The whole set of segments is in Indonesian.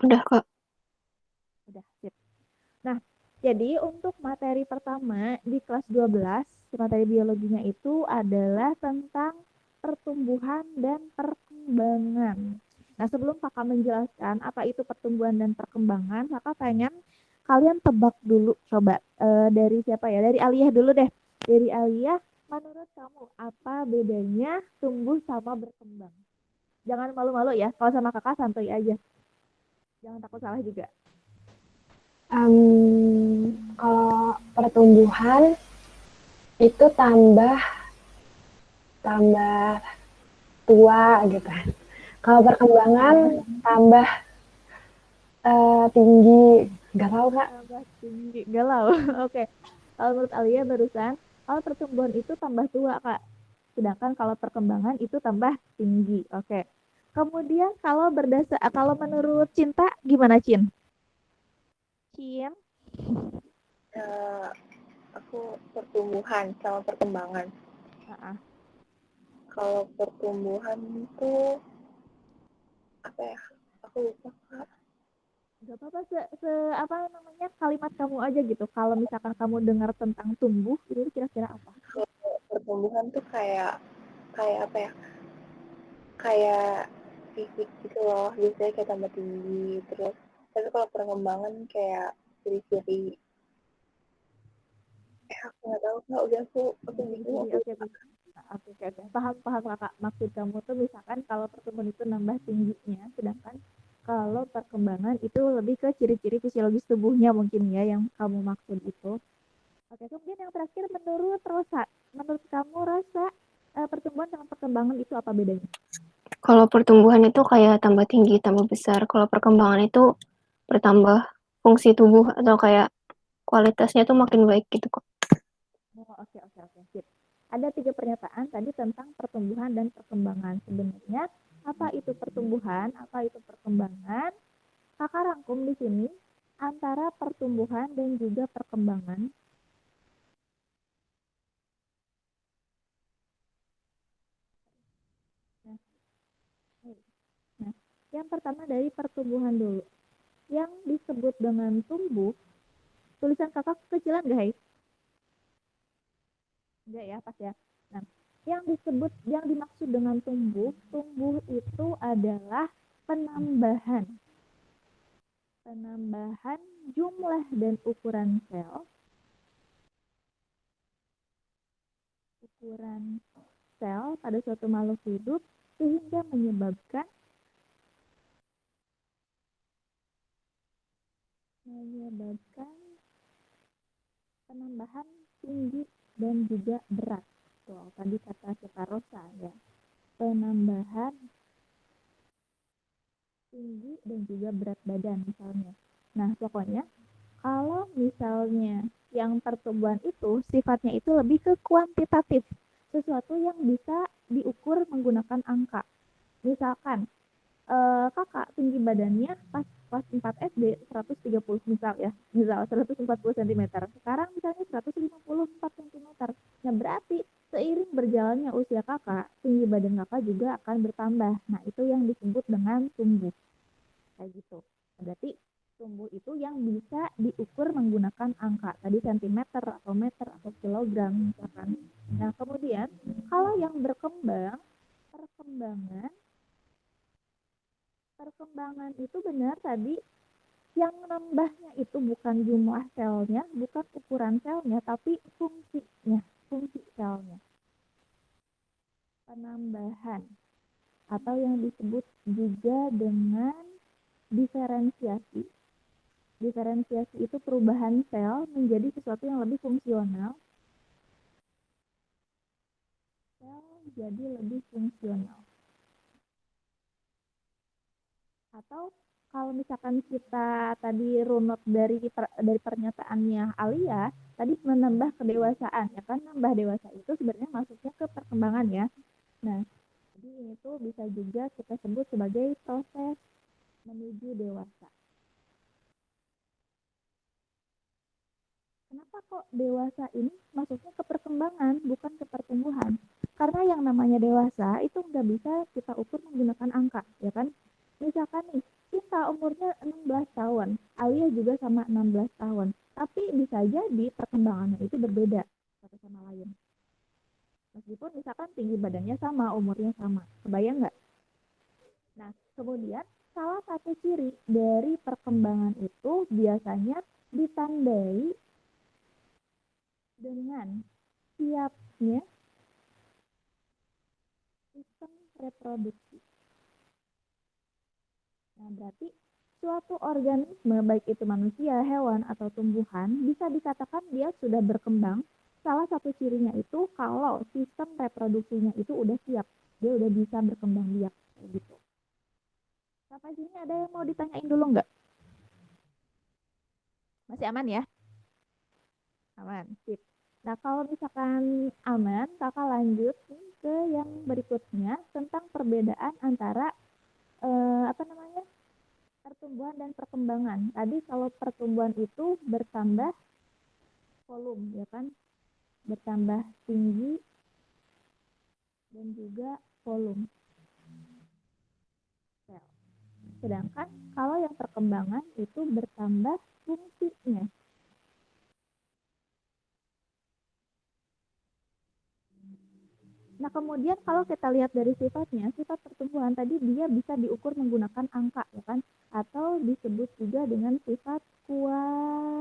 Udah, Kak. Udah, sip. Nah, jadi untuk materi pertama di kelas 12, materi biologinya itu adalah tentang pertumbuhan dan perkembangan. Nah, sebelum Kakak menjelaskan apa itu pertumbuhan dan perkembangan, Kakak pengen kalian tebak dulu coba dari siapa ya? Dari Aliyah dulu deh. Dari Aliyah, menurut kamu apa bedanya tumbuh sama berkembang? Jangan malu-malu ya. Kalau sama Kakak santuy aja. Jangan takut salah juga. Kalau pertumbuhan itu tambah tambah tua gitu. Kalau perkembangan Tambah tambah tinggi. Gak tahu, Kak. tambah tinggi galau. Oke, kalau menurut Alia barusan kalau pertumbuhan itu tambah tua kak, sedangkan kalau perkembangan itu tambah tinggi. Oke, kemudian kalau menurut Cinta gimana Cin? Cin. Eh, aku pertumbuhan sama perkembangan. Ah, Kalau pertumbuhan itu apa ya? Aku lupa Kak. gak apa-apa apa namanya kalimat kamu aja gitu. Kalau misalkan kamu dengar tentang tumbuh itu kira-kira apa? Kalau pertumbuhan tuh kayak kayak apa ya? Kayak fisik gitu loh. Biasanya kayak tambah tinggi terus. Tapi kalau perkembangan kayak ciri-ciri aku nggak tahu Kak. Udah aku bingung Ciri-ciri aku. oke oke oke oke. Paham paham kakak, maksud kamu tuh misalkan kalau pertumbuhan itu nambah tingginya, sedangkan kalau perkembangan itu lebih ke ciri-ciri fisiologis tubuhnya mungkin ya yang kamu maksud itu. Oke, kemudian yang terakhir menurut Rosa, menurut kamu Rosa, pertumbuhan dengan perkembangan itu apa bedanya? Kalau pertumbuhan itu kayak tambah tinggi, tambah besar. Kalau perkembangan itu bertambah fungsi tubuh atau kayak kualitasnya tuh makin baik gitu kok. Oh, oke oke oke sip. Ada tiga pernyataan tadi tentang pertumbuhan dan perkembangan. Sebenarnya apa itu pertumbuhan, apa itu perkembangan? Kakak rangkum di sini antara pertumbuhan dan juga perkembangan. Nah, nah, yang pertama dari pertumbuhan dulu. Yang disebut dengan tumbuh, tulisan kakak kecilan gak, Hai? Enggak ya, pas ya. Nah, yang dimaksud dengan tumbuh, tumbuh itu adalah penambahan. Penambahan jumlah dan ukuran sel pada suatu makhluk hidup sehingga menyebabkan penambahan tinggi dan juga berat. Tuh, tadi kata kita Rosa ya. Penambahan tinggi dan juga berat badan misalnya. Nah, pokoknya kalau misalnya yang pertumbuhan itu sifatnya itu lebih ke kuantitatif, sesuatu yang bisa diukur menggunakan angka. Misalkan kakak tinggi badannya pas kelas 4 SD 130 misal 140 cm, sekarang misalnya 154 cm. Nah berarti seiring berjalannya usia kakak, tinggi badan kakak juga akan bertambah. Nah itu yang disebut dengan tumbuh kayak gitu. Berarti tumbuh itu yang bisa diukur menggunakan angka tadi sentimeter atau meter atau kilogram misalkan. Nah kemudian kalau yang berkembang, perkembangan perkembangan itu benar tadi yang nambahnya itu bukan jumlah selnya, bukan ukuran selnya, tapi fungsi selnya. Penambahan atau yang disebut juga dengan diferensiasi. Diferensiasi itu perubahan sel menjadi sesuatu yang lebih fungsional. Sel jadi lebih fungsional. Atau kalau misalkan kita tadi runut dari pernyataannya Alia, tadi menambah kedewasaan, ya kan nambah dewasa itu sebenarnya masuknya ke perkembangan ya. Nah, jadi ini tuh bisa juga kita sebut sebagai proses menuju dewasa. Kenapa kok dewasa ini masuknya ke perkembangan, bukan ke pertumbuhan? Karena yang namanya dewasa itu nggak bisa kita ukur menggunakan angka, ya kan? Misalkan nih, kita umurnya 6 sama 16 tahun. Tapi bisa jadi perkembangannya itu berbeda satu sama lain. Meskipun misalkan tinggi badannya sama, umurnya sama. Kebayang nggak? Nah, kemudian salah satu ciri dari perkembangan itu biasanya ditandai dengan siapnya sistem reproduksi. Nah, berarti suatu organisme, baik itu manusia, hewan, atau tumbuhan, bisa dikatakan dia sudah berkembang. Salah satu cirinya itu kalau sistem reproduksinya itu udah siap, dia udah bisa berkembang biak, gitu. Sampai sini ada yang mau ditanyain dulu nggak? Masih aman ya? Aman, sip. Nah, kalau misalkan aman, kakak lanjut nih ke yang berikutnya tentang perbedaan antara apa namanya, pertumbuhan dan perkembangan. Tadi kalau pertumbuhan itu bertambah volume, ya kan? Bertambah tinggi dan juga volume sel. Sedangkan kalau yang perkembangan itu bertambah fungsinya. Nah, kemudian kalau kita lihat dari sifatnya, sifat pertumbuhan tadi dia bisa diukur menggunakan angka, ya kan? Atau disebut juga dengan sifat kuantitatif.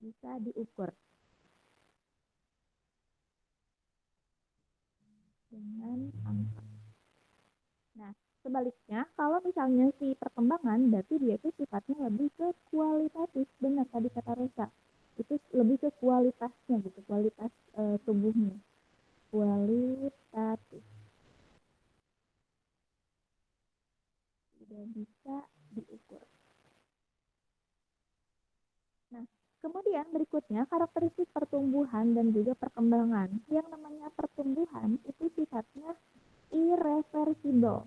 Bisa diukur dengan angka. Nah, sebaliknya, kalau misalnya si perkembangan, berarti dia itu sifatnya lebih ke kualitatif. Benar tadi kata Rosa. Itu lebih ke kualitasnya gitu, kualitas tubuhnya. Kualitatif. Tidak bisa diukur. Nah, kemudian berikutnya karakteristik pertumbuhan dan juga perkembangan. Yang namanya pertumbuhan itu sifatnya irreversible.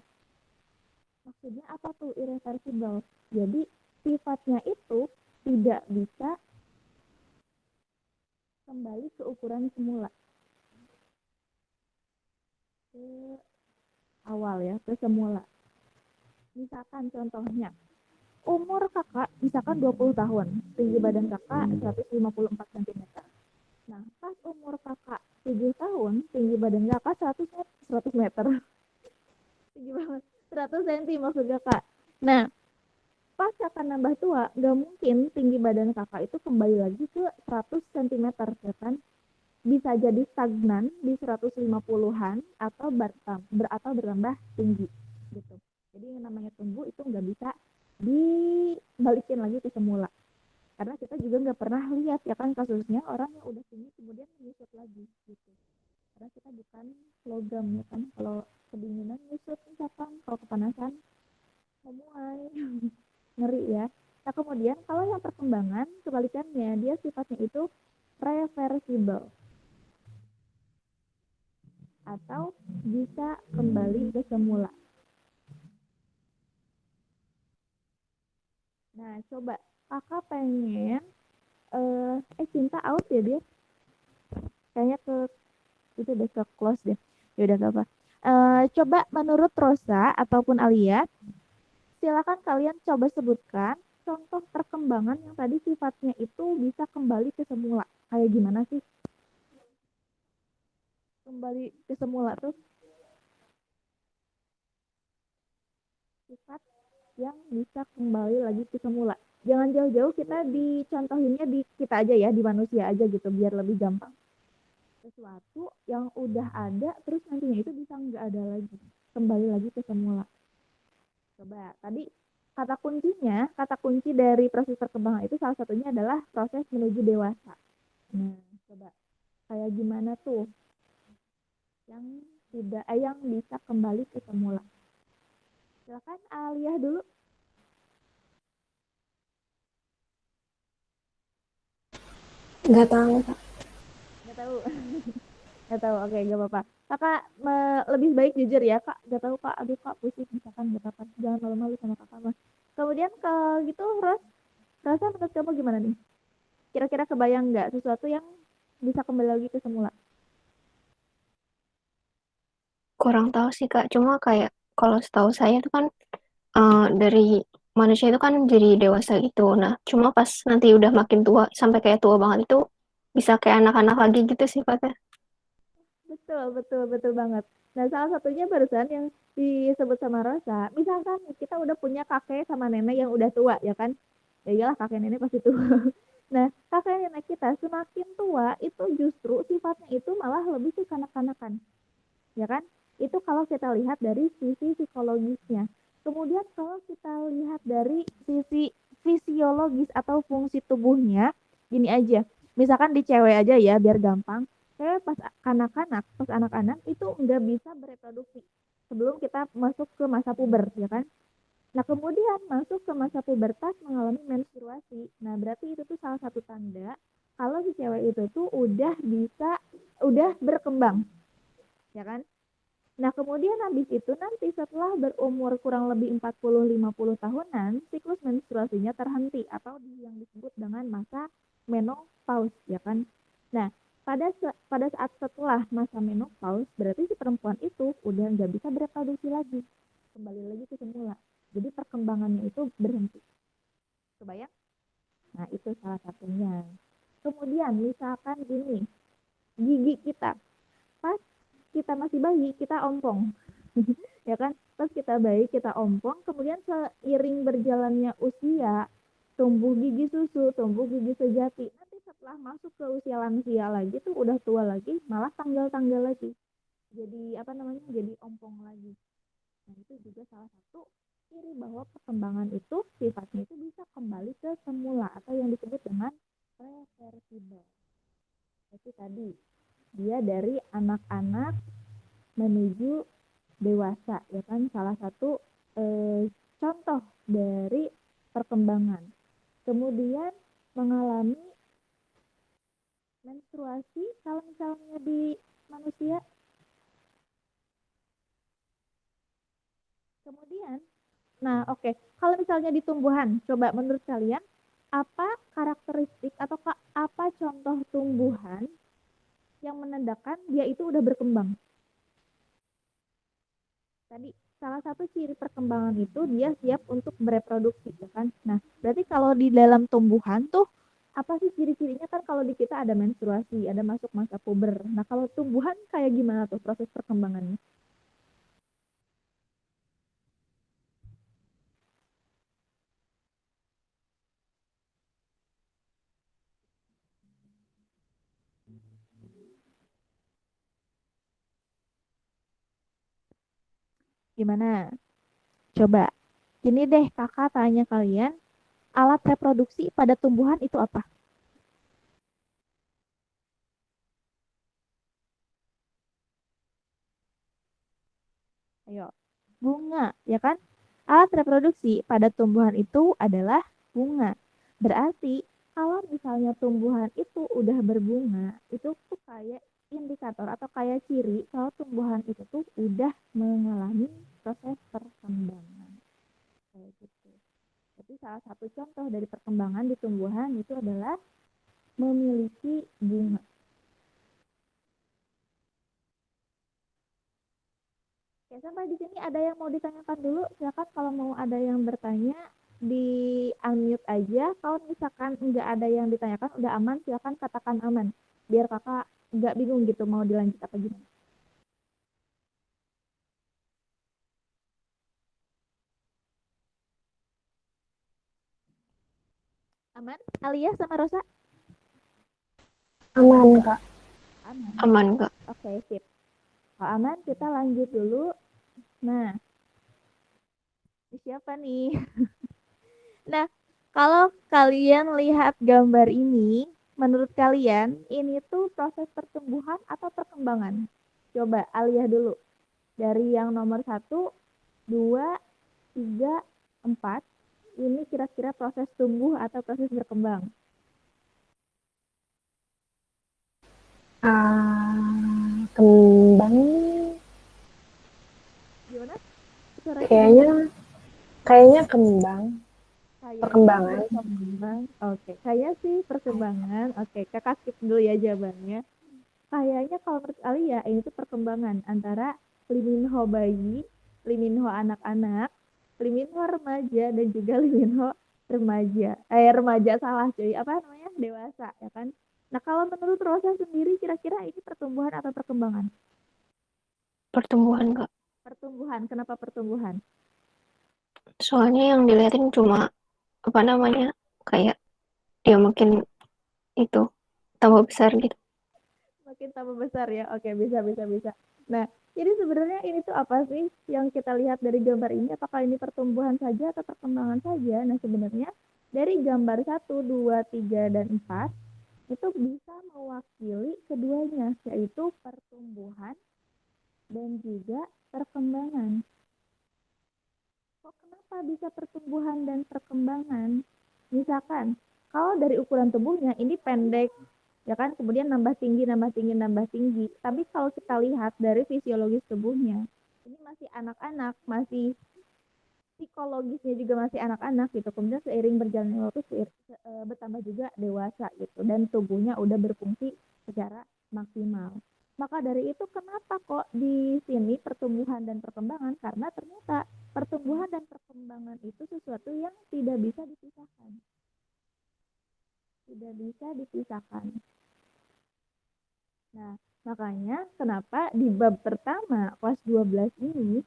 Maksudnya apa tuh irreversible? Jadi sifatnya itu tidak bisa kembali ke ukuran semula. Ke awal ya, ke semula. Misalkan contohnya, umur kakak misalkan 20 tahun, tinggi badan kakak 154 cm. Nah, pas umur kakak 7 tahun, tinggi badan kakak 100 meter. Tinggi banget. 100 cm maksud kakak. Nah, pas kakak nambah tua, gak mungkin tinggi badan kakak itu kembali lagi ke 100 cm, ya kan? Bisa jadi stagnan di 150-an atau bertambah tinggi gitu. Jadi yang namanya tumbuh itu nggak bisa dibalikin lagi ke semula. Karena kita juga nggak pernah lihat ya kan kasusnya orang yang udah tinggi kemudian menyusut lagi gitu. Karena kita bukan logam ya kan. Kalau kedinginan nyusut misalkan, kalau kepanasan memuai. Ngeri ya. Nah, kemudian kalau yang perkembangan kebalikannya, dia sifatnya itu reversible atau bisa kembali ke semula. Nah, coba kakak pengen Cinta out ya dia. Kayaknya ke itu deh, ke close deh. Ya udah gak apa. Coba menurut Rosa ataupun Alia, silakan kalian coba sebutkan contoh perkembangan yang tadi sifatnya itu bisa kembali ke semula. Kayak gimana sih? Kembali ke semula tuh sifat yang bisa kembali lagi ke semula. Jangan jauh-jauh, kita dicontohinnya di kita aja ya, di manusia aja gitu, biar lebih gampang. Sesuatu yang udah ada, terus nantinya itu bisa nggak ada lagi. Kembali lagi ke semula. Coba, tadi kata kunci dari proses perkembangan itu salah satunya adalah proses menuju dewasa. Nah, coba, kayak gimana tuh yang bisa kembali ke semula. Silakan Alia dulu. Nggak tahu, Kak. Nggak tahu. Nggak tahu, oke, nggak apa-apa. Kakak lebih baik jujur ya, Kak. Nggak tahu, Kak. Aduh, Kak, pusing. Misalkan nggak apa-apa. Jangan malu-malu sama kakak mah. Kemudian kalau gitu, Rasa menurut kamu gimana nih? Kira-kira kebayang nggak sesuatu yang bisa kembali lagi ke semula? Kurang tahu sih, Kak. Cuma kayak kalau setahu saya itu kan dari manusia itu kan jadi dewasa gitu. Nah, cuma pas nanti udah makin tua, sampai kayak tua banget itu, bisa kayak anak-anak lagi gitu sifatnya. Betul, betul, betul banget. Nah, salah satunya barusan yang disebut sama Rosa, misalkan kita udah punya kakek sama nenek yang udah tua, ya kan? Ya iyalah kakek nenek pasti tua. Nah, kakek nenek kita semakin tua itu justru sifatnya itu malah lebih ke kanak-kanakan, ya kan? Itu kalau kita lihat dari sisi psikologisnya. Kemudian kalau kita lihat dari sisi fisiologis atau fungsi tubuhnya, gini aja. Misalkan di cewek aja ya, biar gampang. Cewek pas kanak-kanak, pas anak-anak itu nggak bisa bereproduksi sebelum kita masuk ke masa puber, ya kan? Nah, kemudian masuk ke masa pubertas mengalami menstruasi. Nah, berarti itu tuh salah satu tanda kalau si cewek itu tuh udah berkembang, ya kan? Nah, kemudian habis itu nanti setelah berumur kurang lebih 40-50 tahunan, siklus menstruasinya terhenti atau yang disebut dengan masa menopause, ya kan? Nah, pada saat setelah masa menopause, berarti si perempuan itu udah nggak bisa bereproduksi lagi. Kembali lagi ke semula. Jadi perkembangannya itu berhenti. Kebayang? Nah, itu salah satunya. Kemudian misalkan gini, gigi kita. Pas kita masih bayi, kita ompong. Ya kan, pas kita bayi kita ompong, kemudian seiring berjalannya usia tumbuh gigi susu, tumbuh gigi sejati, nanti setelah masuk ke usia lansia lagi tuh udah tua lagi, malah tanggal-tanggal lagi, jadi apa namanya, jadi ompong lagi. Nah, itu juga salah satu ciri bahwa perkembangan itu sifatnya itu bisa kembali ke semula atau yang disebut dengan reversible. Itu tadi dia dari anak-anak menuju dewasa, ya kan, salah satu contoh dari perkembangan. Kemudian mengalami menstruasi kalau misalnya di manusia. Kemudian, nah oke, kalau misalnya di tumbuhan, coba menurut kalian apa karakteristik atau apa contoh tumbuhan yang menandakan dia itu udah berkembang? Tadi salah satu ciri perkembangan itu dia siap untuk bereproduksi, ya kan? Nah, berarti kalau di dalam tumbuhan tuh apa sih ciri-cirinya, kan kalau di kita ada menstruasi, ada masuk masa puber. Nah, kalau tumbuhan kayak gimana tuh proses perkembangannya? Gimana? Coba. Ini deh kakak tanya kalian, alat reproduksi pada tumbuhan itu apa? Ayo, bunga, ya kan? Alat reproduksi pada tumbuhan itu adalah bunga. Berarti kalau misalnya tumbuhan itu udah berbunga, itu tuh kayak indikator atau kayak ciri kalau tumbuhan itu tuh udah mengalami proses perkembangan. Kayak gitu. Jadi salah satu contoh dari perkembangan di tumbuhan itu adalah memiliki bunga. Oke, sampai di sini ada yang mau ditanyakan dulu? Silakan kalau mau ada yang bertanya di unmute aja. Kalau misalkan nggak ada yang ditanyakan, udah aman, silakan katakan aman. Biar kakak nggak bingung gitu mau dilanjut apa gimana. Aman? Alia sama Rosa? Aman, Kak. Aman. Aman nggak? Oke, sip. Kalau aman, kita lanjut dulu. Nah, siapa nih? Nah, kalau kalian lihat gambar ini, menurut kalian ini tuh proses pertumbuhan atau perkembangan? Coba Alia dulu. Dari yang nomor 1, 2, 3, 4. Ini kira-kira proses tumbuh atau proses berkembang? Kembang Gimana? Suaranya gimana? kayaknya kayaknya kembang Kayaknya perkembangan. berkembang. Oke, kayaknya sih perkembangan. Oke, kakak skip dulu ya jawabannya. Kayaknya kalau menurut Alia ini tuh perkembangan antara Lee Min Ho bayi, Lee Min Ho anak-anak, Liminho remaja dan juga Liminho remaja. Remaja salah cuy. Apa namanya? Dewasa, ya kan? Nah, kalau menurut Rosa sendiri kira-kira ini pertumbuhan atau perkembangan? Pertumbuhan, Kak. Pertumbuhan. Kenapa pertumbuhan? Soalnya yang dilihatin cuma apa namanya? Kayak dia makin itu tambah besar gitu. Makin tambah besar ya. Oke, bisa bisa bisa. Nah, jadi sebenarnya ini tuh apa sih yang kita lihat dari gambar ini? Apakah ini pertumbuhan saja atau perkembangan saja? Nah, sebenarnya dari gambar 1, 2, 3, dan 4 itu bisa mewakili keduanya, yaitu pertumbuhan dan juga perkembangan. Kok kenapa bisa pertumbuhan dan perkembangan? Misalkan, kalau dari ukuran tubuhnya ini pendek, ya kan, kemudian nambah tinggi, nambah tinggi, nambah tinggi. Tapi kalau kita lihat dari fisiologis tubuhnya, ini masih anak-anak, masih psikologisnya juga masih anak-anak gitu. Kemudian seiring berjalannya waktu bertambah juga dewasa gitu dan tubuhnya udah berfungsi secara maksimal. Maka dari itu kenapa kok di sini pertumbuhan dan perkembangan? Karena ternyata pertumbuhan dan perkembangan itu sesuatu yang tidak bisa dipisahkan. Tidak bisa dipisahkan. Nah, makanya kenapa di bab pertama kelas 12 ini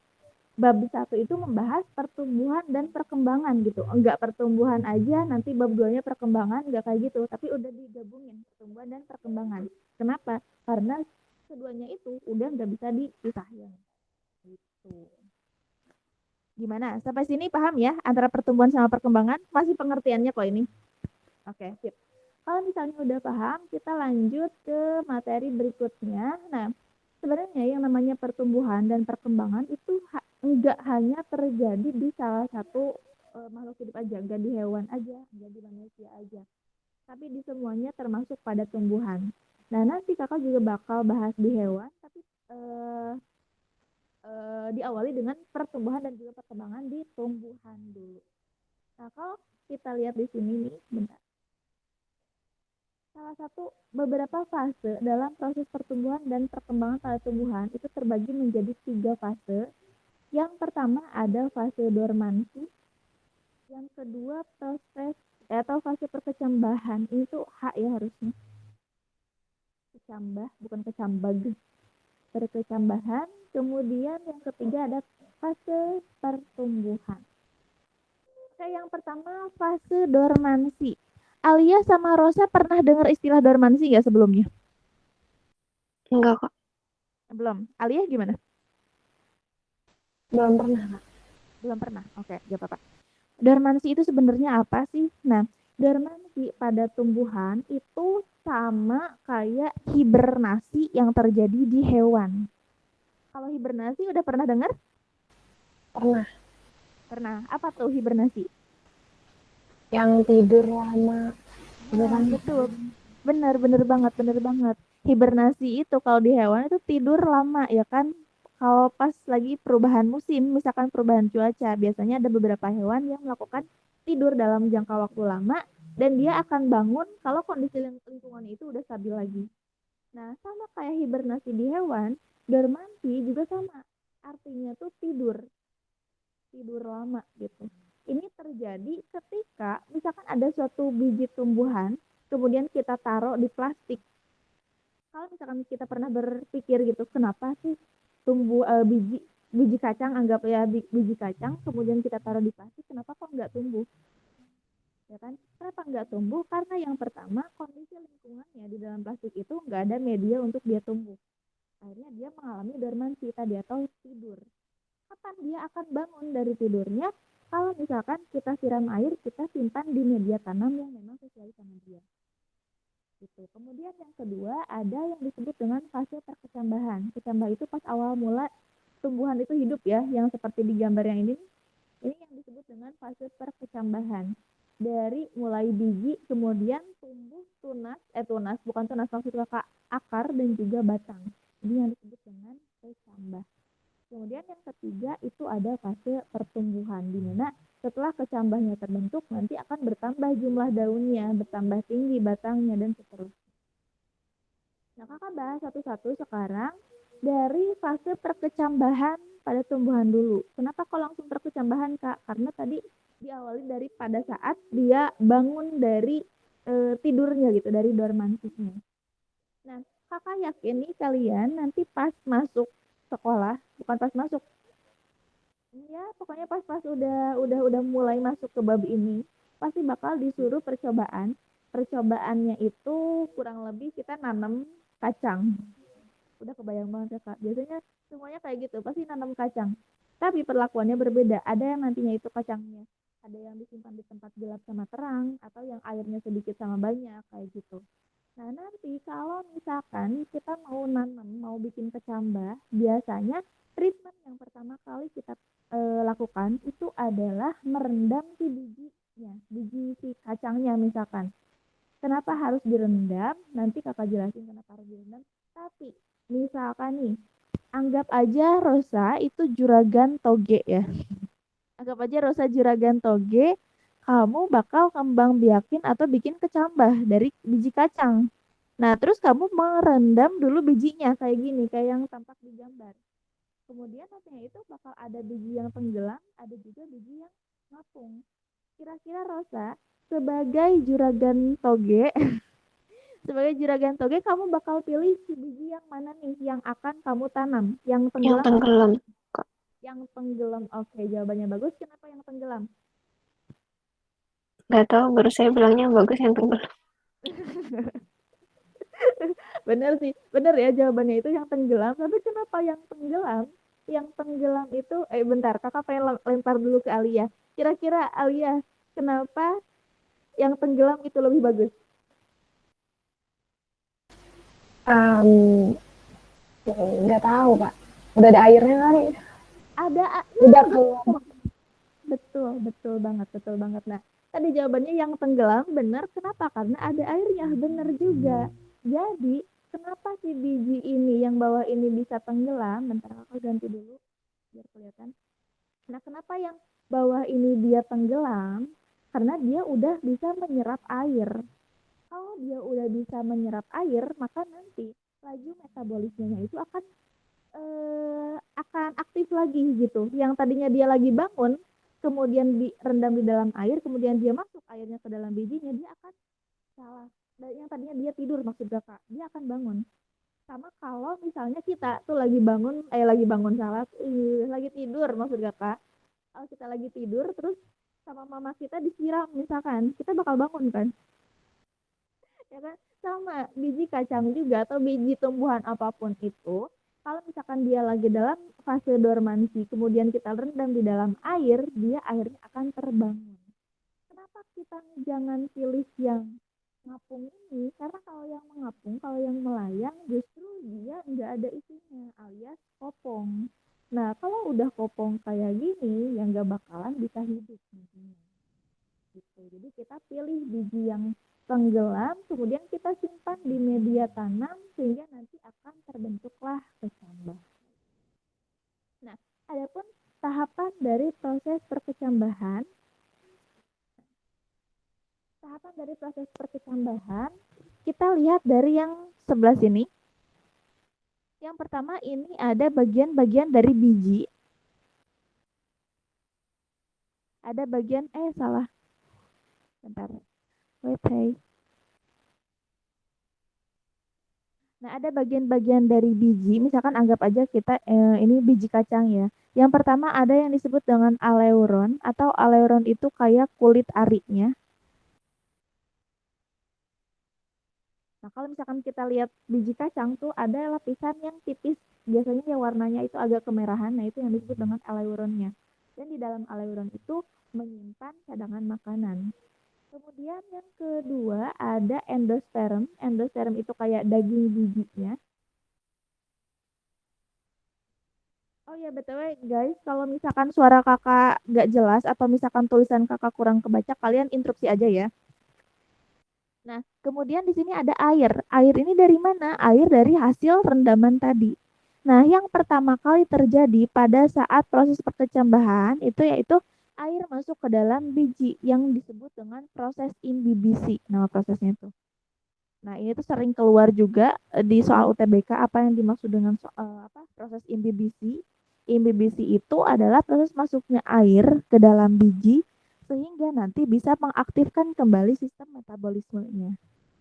bab 1 itu membahas pertumbuhan dan perkembangan gitu. Enggak pertumbuhan aja, nanti bab 2-nya perkembangan, enggak kayak gitu. Tapi udah digabungin pertumbuhan dan perkembangan. Kenapa? Karena keduanya itu udah nggak bisa dipisahin. Gitu. Gimana? Sampai sini paham ya antara pertumbuhan sama perkembangan? Masih pengertiannya kok ini? Oke, sip. Kalau misalnya udah paham, kita lanjut ke materi berikutnya. Nah, sebenarnya yang namanya pertumbuhan dan perkembangan itu enggak hanya terjadi di salah satu makhluk hidup aja, enggak di hewan aja, enggak di manusia aja, tapi di semuanya termasuk pada tumbuhan. Nah, nanti kakak juga bakal bahas di hewan, tapi diawali dengan pertumbuhan dan juga perkembangan di tumbuhan dulu. Nah, kalau kita lihat di sini nih, bentar. Salah satu beberapa fase dalam proses pertumbuhan dan perkembangan pada tumbuhan itu terbagi menjadi 3 fase. Yang pertama ada fase dormansi, yang kedua proses atau fase perkecambahan. Ini tuh H ya harusnya. Kecambah, bukan kecambag. Perkecambahan. Kemudian yang ketiga ada fase pertumbuhan. Oke, yang pertama fase dormansi. Alia sama Rosa pernah dengar istilah dormansi nggak sebelumnya? Enggak, Kak. Belum. Alia gimana? Belum pernah. Belum pernah. Oke, gak apa-apa. Dormansi itu sebenarnya apa sih? Nah, dormansi pada tumbuhan itu sama kayak hibernasi yang terjadi di hewan. Kalau hibernasi udah pernah dengar? Pernah. Pernah. Apa tuh hibernasi? Yang tidur lama. Nah, betul. Benar banget. Hibernasi itu kalau di hewan itu tidur lama ya kan? Kalau pas lagi perubahan musim, misalkan perubahan cuaca, biasanya ada beberapa hewan yang melakukan tidur dalam jangka waktu lama dan dia akan bangun kalau kondisi lingkungan itu udah stabil lagi. Nah, sama kayak hibernasi di hewan, dormansi juga sama. Artinya tuh tidur lama gitu. Ini terjadi ketika misalkan ada suatu biji tumbuhan, kemudian kita taruh di plastik. Kalau misalkan kita pernah berpikir gitu, kenapa sih biji kacang, anggap ya biji kacang, kemudian kita taruh di plastik, kenapa kok nggak tumbuh? Ya kan? Kenapa nggak tumbuh? Karena yang pertama kondisi lingkungannya di dalam plastik itu nggak ada media untuk dia tumbuh. Akhirnya dia mengalami dormansi tadi atau tidur. Kapan dia akan bangun dari tidurnya? Kalau misalkan kita siram air, kita simpan di media tanam yang memang sesuai sama dia. Gitu. Kemudian yang kedua ada yang disebut dengan fase perkecambahan. Kecambah itu pas awal mula tumbuhan itu hidup ya, yang seperti di gambar yang ini. Ini yang disebut dengan fase perkecambahan. Dari mulai biji kemudian tumbuh tunas bukan tunas maksudnya akar dan juga batang. Ini yang disebut dengan kecambah. Kemudian yang ketiga itu ada fase pertumbuhan di mana setelah kecambahnya terbentuk nanti akan bertambah jumlah daunnya, bertambah tinggi batangnya dan seterusnya. Nah, kakak bahas satu-satu sekarang dari fase perkecambahan pada tumbuhan dulu. Kenapa kok langsung perkecambahan, Kak? Karena tadi diawali dari pada saat dia bangun dari tidurnya gitu, dari dormansinya. Nah, Kakak yakin nih kalian nanti pas masuk sekolah, bukan pas masuk, ya pokoknya pas udah mulai masuk ke bab ini, pasti bakal disuruh percobaan. Percobaannya itu kurang lebih kita nanam kacang. Udah kebayang banget ya Kak. Biasanya semuanya kayak gitu, pasti nanam kacang. Tapi perlakuannya berbeda. Ada yang nantinya itu kacangnya, ada yang disimpan di tempat gelap sama terang, atau yang airnya sedikit sama banyak, kayak gitu. Nah, nanti kalau misalkan kita mau nanam, mau bikin kecambah, biasanya treatment yang pertama kali kita lakukan itu adalah merendam si bijinya, biji si kacangnya misalkan. Kenapa harus direndam? Nanti kakak jelasin kenapa harus direndam. Tapi misalkan nih, anggap aja Rosa itu juragan toge ya. Anggap aja Rosa juragan toge, kamu bakal kembang biakin atau bikin kecambah dari biji kacang. Nah, terus kamu merendam dulu bijinya kayak gini, kayak yang tampak di gambar. Kemudian nantinya itu bakal ada biji yang tenggelam, ada juga biji yang ngapung. Kira-kira Rosa sebagai juragan toge, sebagai juragan toge kamu bakal pilih si biji yang mana nih yang akan kamu tanam? Yang Yang tenggelam? tenggelam. Yang tenggelam. Oke, jawabannya bagus. Kenapa yang tenggelam? Gak tahu, baru saya bilangnya bagus yang tenggelam. Bener sih, bener ya jawabannya itu yang tenggelam. Tapi kenapa yang tenggelam? Yang tenggelam itu, bentar, kakak pengen lempar dulu ke Alia. Kira-kira Alia, kenapa yang tenggelam itu lebih bagus? Nggak tahu Pak. Udah ada airnya kali. Ada, Udah keluar. betul banget. Nah, tadi jawabannya yang tenggelam bener. Kenapa? Karena ada airnya, bener juga. Jadi, kenapa si biji ini yang bawah ini bisa tenggelam? Bentar, aku ganti dulu biar kelihatan. Nah, kenapa yang bawah ini dia tenggelam? Karena dia udah bisa menyerap air. Kalau dia udah bisa menyerap air, maka nanti laju metabolismenya itu akan aktif lagi gitu. Yang tadinya dia lagi bangun, kemudian direndam di dalam air, kemudian dia masuk airnya ke dalam bijinya, dia akan salah. Dan yang tadinya dia tidur maksud kakak, dia akan bangun. Sama kalau misalnya kita tuh lagi bangun salah, lagi tidur maksud kakak. Kalau kita lagi tidur terus sama mama kita disiram misalkan, kita bakal bangun kan? Ya kan? Sama biji kacang juga atau biji tumbuhan apapun itu, kalau misalkan dia lagi dalam fase dormansi, kemudian kita rendam di dalam air, dia akhirnya akan terbangun. Kenapa kita jangan pilih yang ngapung ini? Karena kalau yang mengapung, kalau yang melayang, justru dia nggak ada isinya, alias kopong. Nah, kalau udah kopong kayak gini, yang nggak bakalan bisa hidup nantinya. Gitu. Jadi kita pilih biji yang tenggelam, kemudian kita simpan di media tanam sehingga nanti akan terbentuklah kecambah. Nah, adapun tahapan dari proses perkecambahan, kita lihat dari yang sebelah sini. Yang pertama ini ada bagian-bagian dari biji. Ada bagian, salah. Bentar. Wait, hey. Nah, ada bagian-bagian dari biji, misalkan anggap aja kita ini biji kacang ya. Yang pertama ada yang disebut dengan aleuron, atau aleuron itu kayak kulit arinya. Nah, kalau misalkan kita lihat biji kacang tuh ada lapisan yang tipis, biasanya ya warnanya itu agak kemerahan, nah itu yang disebut dengan aleuronnya. Dan di dalam aleuron itu menyimpan cadangan makanan. Kemudian yang kedua ada endosperm. Endosperm itu kayak daging bijinya. Oh ya, BTW guys, kalau misalkan suara kakak nggak jelas atau misalkan tulisan kakak kurang kebaca, kalian interupsi aja ya. Nah, kemudian di sini ada air. Air ini dari mana? Air dari hasil rendaman tadi. Nah, yang pertama kali terjadi pada saat proses perkecambahan itu yaitu air masuk ke dalam biji yang disebut dengan proses imbibisi. Nama prosesnya itu. Nah, ini tuh sering keluar juga di soal UTBK apa yang dimaksud dengan proses imbibisi. Imbibisi itu adalah proses masuknya air ke dalam biji sehingga nanti bisa mengaktifkan kembali sistem metabolismenya.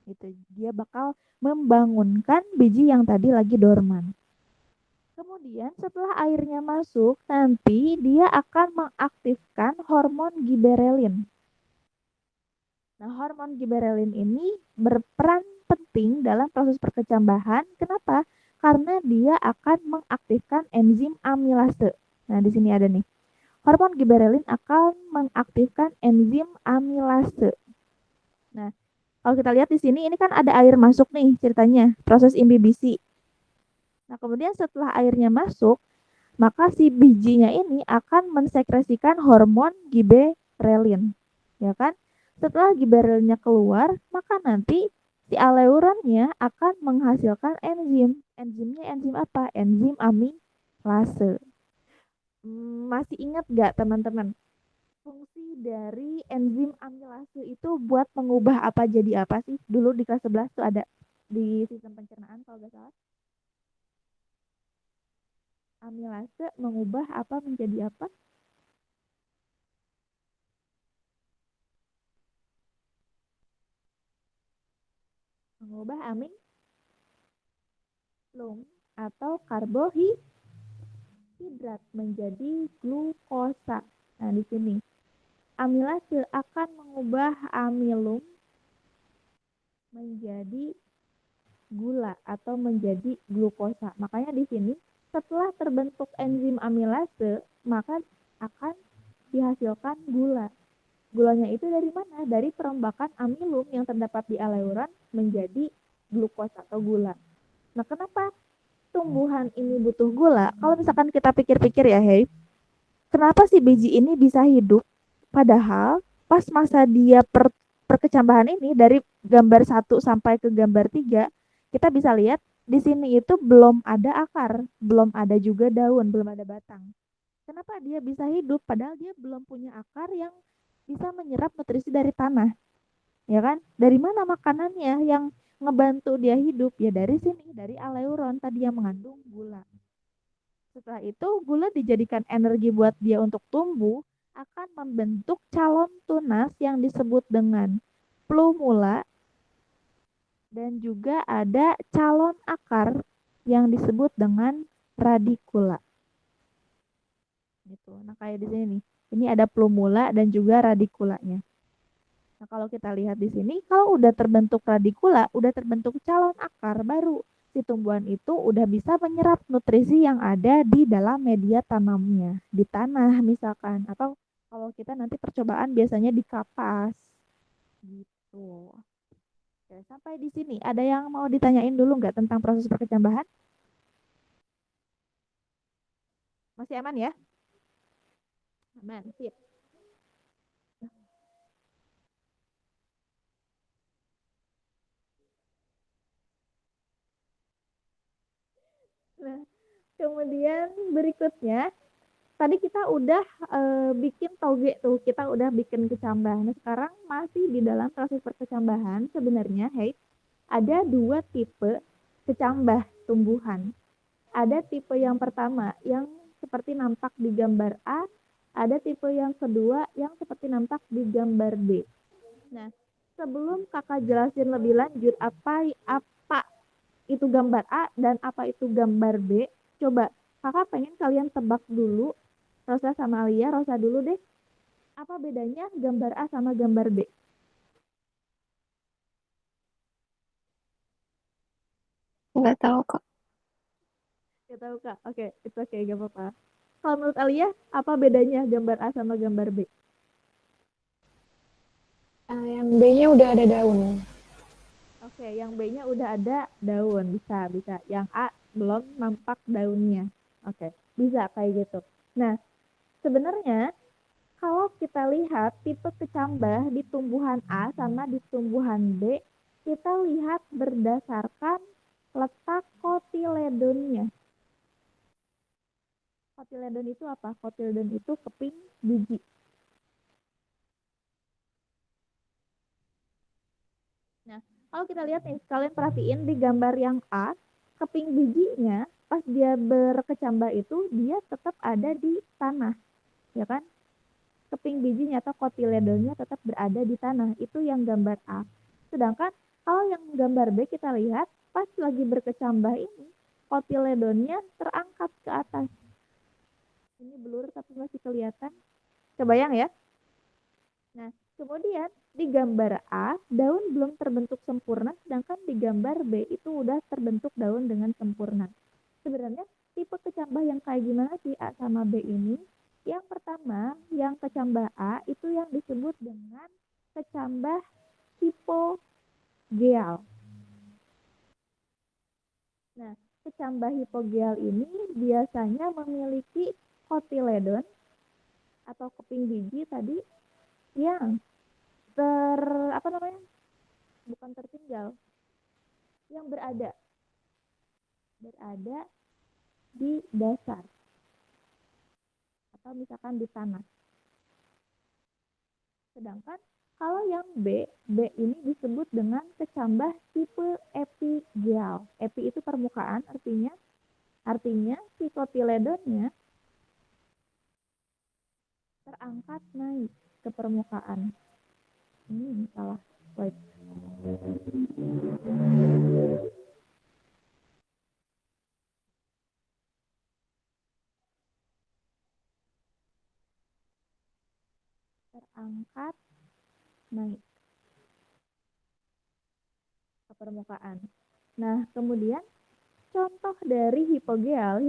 Itu dia bakal membangunkan biji yang tadi lagi dorman. Kemudian setelah airnya masuk, nanti dia akan mengaktifkan hormon giberelin. Nah, hormon giberelin ini berperan penting dalam proses perkecambahan. Kenapa? Karena dia akan mengaktifkan enzim amilase. Nah, di sini ada nih. Hormon giberelin akan mengaktifkan enzim amilase. Nah, kalau kita lihat di sini, ini kan ada air masuk nih ceritanya, proses imbibisi. Nah, kemudian setelah airnya masuk, maka si bijinya ini akan mensekresikan hormon giberelin. Ya kan? Setelah giberelinnya keluar, maka nanti si aleuronnya akan menghasilkan enzim. Enzimnya enzim apa? Enzim amilase. Masih ingat gak teman-teman? Fungsi dari enzim amilase itu buat mengubah apa jadi apa sih? Dulu di kelas 11 tuh ada di sistem pencernaan kalau nggak salah. Amilase mengubah apa menjadi apa? Mengubah amilum atau karbohidrat menjadi glukosa. Nah, di sini amilase akan mengubah amilum menjadi gula atau menjadi glukosa. Makanya di sini setelah terbentuk enzim amilase, maka akan dihasilkan gula. Gulanya itu dari mana? Dari perombakan amilum yang terdapat di aleuron menjadi glukosa atau gula. Nah, kenapa tumbuhan ini butuh gula? Kalau misalkan kita pikir-pikir ya, hey, kenapa sih biji ini bisa hidup? Padahal pas masa dia perkecambahan ini dari gambar 1 sampai ke gambar 3, kita bisa lihat di sini itu belum ada akar, belum ada juga daun, belum ada batang. Kenapa dia bisa hidup? Padahal dia belum punya akar yang bisa menyerap nutrisi dari tanah. Ya kan? Dari mana makanannya yang ngebantu dia hidup? Ya dari sini, dari aleuron tadi yang mengandung gula. Setelah itu gula dijadikan energi buat dia untuk tumbuh, akan membentuk calon tunas yang disebut dengan plumula dan juga ada calon akar yang disebut dengan radikula. Gitu. Nah, kayak di sini nih. Ini ada plumula dan juga radikulanya. Nah, kalau kita lihat di sini, kalau udah terbentuk radikula, udah terbentuk calon akar baru, si tumbuhan itu udah bisa menyerap nutrisi yang ada di dalam media tanamnya, di tanah misalkan, atau kalau kita nanti percobaan biasanya di kapas. Gitu. Oke, sampai di sini. Ada yang mau ditanyain dulu nggak tentang proses perkecambahan? Masih aman ya? Aman, sip. Nah, kemudian berikutnya, tadi kita udah bikin toge tuh, kita udah bikin kecambah. Nah, sekarang masih di dalam proses perkecambahan sebenarnya, hey, ada dua tipe kecambah tumbuhan. Ada tipe yang pertama yang seperti nampak di gambar A, ada tipe yang kedua yang seperti nampak di gambar B. Nah, sebelum kakak jelasin lebih lanjut apa itu gambar A dan apa itu gambar B, coba kakak pengen kalian tebak dulu, Rosa sama Alia, Rosa dulu deh. Apa bedanya gambar A sama gambar B? Nggak tahu kok. Gak tahu kak. Oke, itu oke, gak apa-apa. Kalau menurut Alia, apa bedanya gambar A sama gambar B? Yang B-nya udah ada daun. Oke, yang B-nya udah ada daun, bisa. Yang A belum nampak daunnya. Oke, bisa kayak gitu. Nah, sebenarnya kalau kita lihat tipe kecambah di tumbuhan A sama di tumbuhan B, kita lihat berdasarkan letak kotiledonnya. Kotiledon itu apa? Kotiledon itu keping biji. Nah, kalau kita lihat nih, kalian perhatiin di gambar yang A, keping bijinya pas dia berkecambah itu dia tetap ada di tanah, ya kan? Keping bijinya atau kotiledonnya tetap berada di tanah. Itu yang gambar A. Sedangkan kalau yang gambar B kita lihat pas lagi berkecambah ini kotiledonnya terangkat ke atas. Ini blur tapi masih kelihatan. Kebayang ya? Nah, kemudian di gambar A, daun belum terbentuk sempurna, sedangkan di gambar B itu udah terbentuk daun dengan sempurna. Sebenarnya tipe kecambah yang kayak gimana sih A sama B ini? Yang pertama, yang kecambah A itu yang disebut dengan kecambah hipogeal. Nah, kecambah hipogeal ini biasanya memiliki kotiledon atau keping biji tadi yang apa namanya? Bukan tertinggal, yang berada di dasar atau misalkan di tanah. Sedangkan kalau yang B ini disebut dengan kecambah tipe epigeal. Epi itu permukaan, artinya si kotiledonnya terangkat naik ke permukaan. Ini salah slide. Terangkat naik ke permukaan. Nah, kemudian contoh dari hipogeal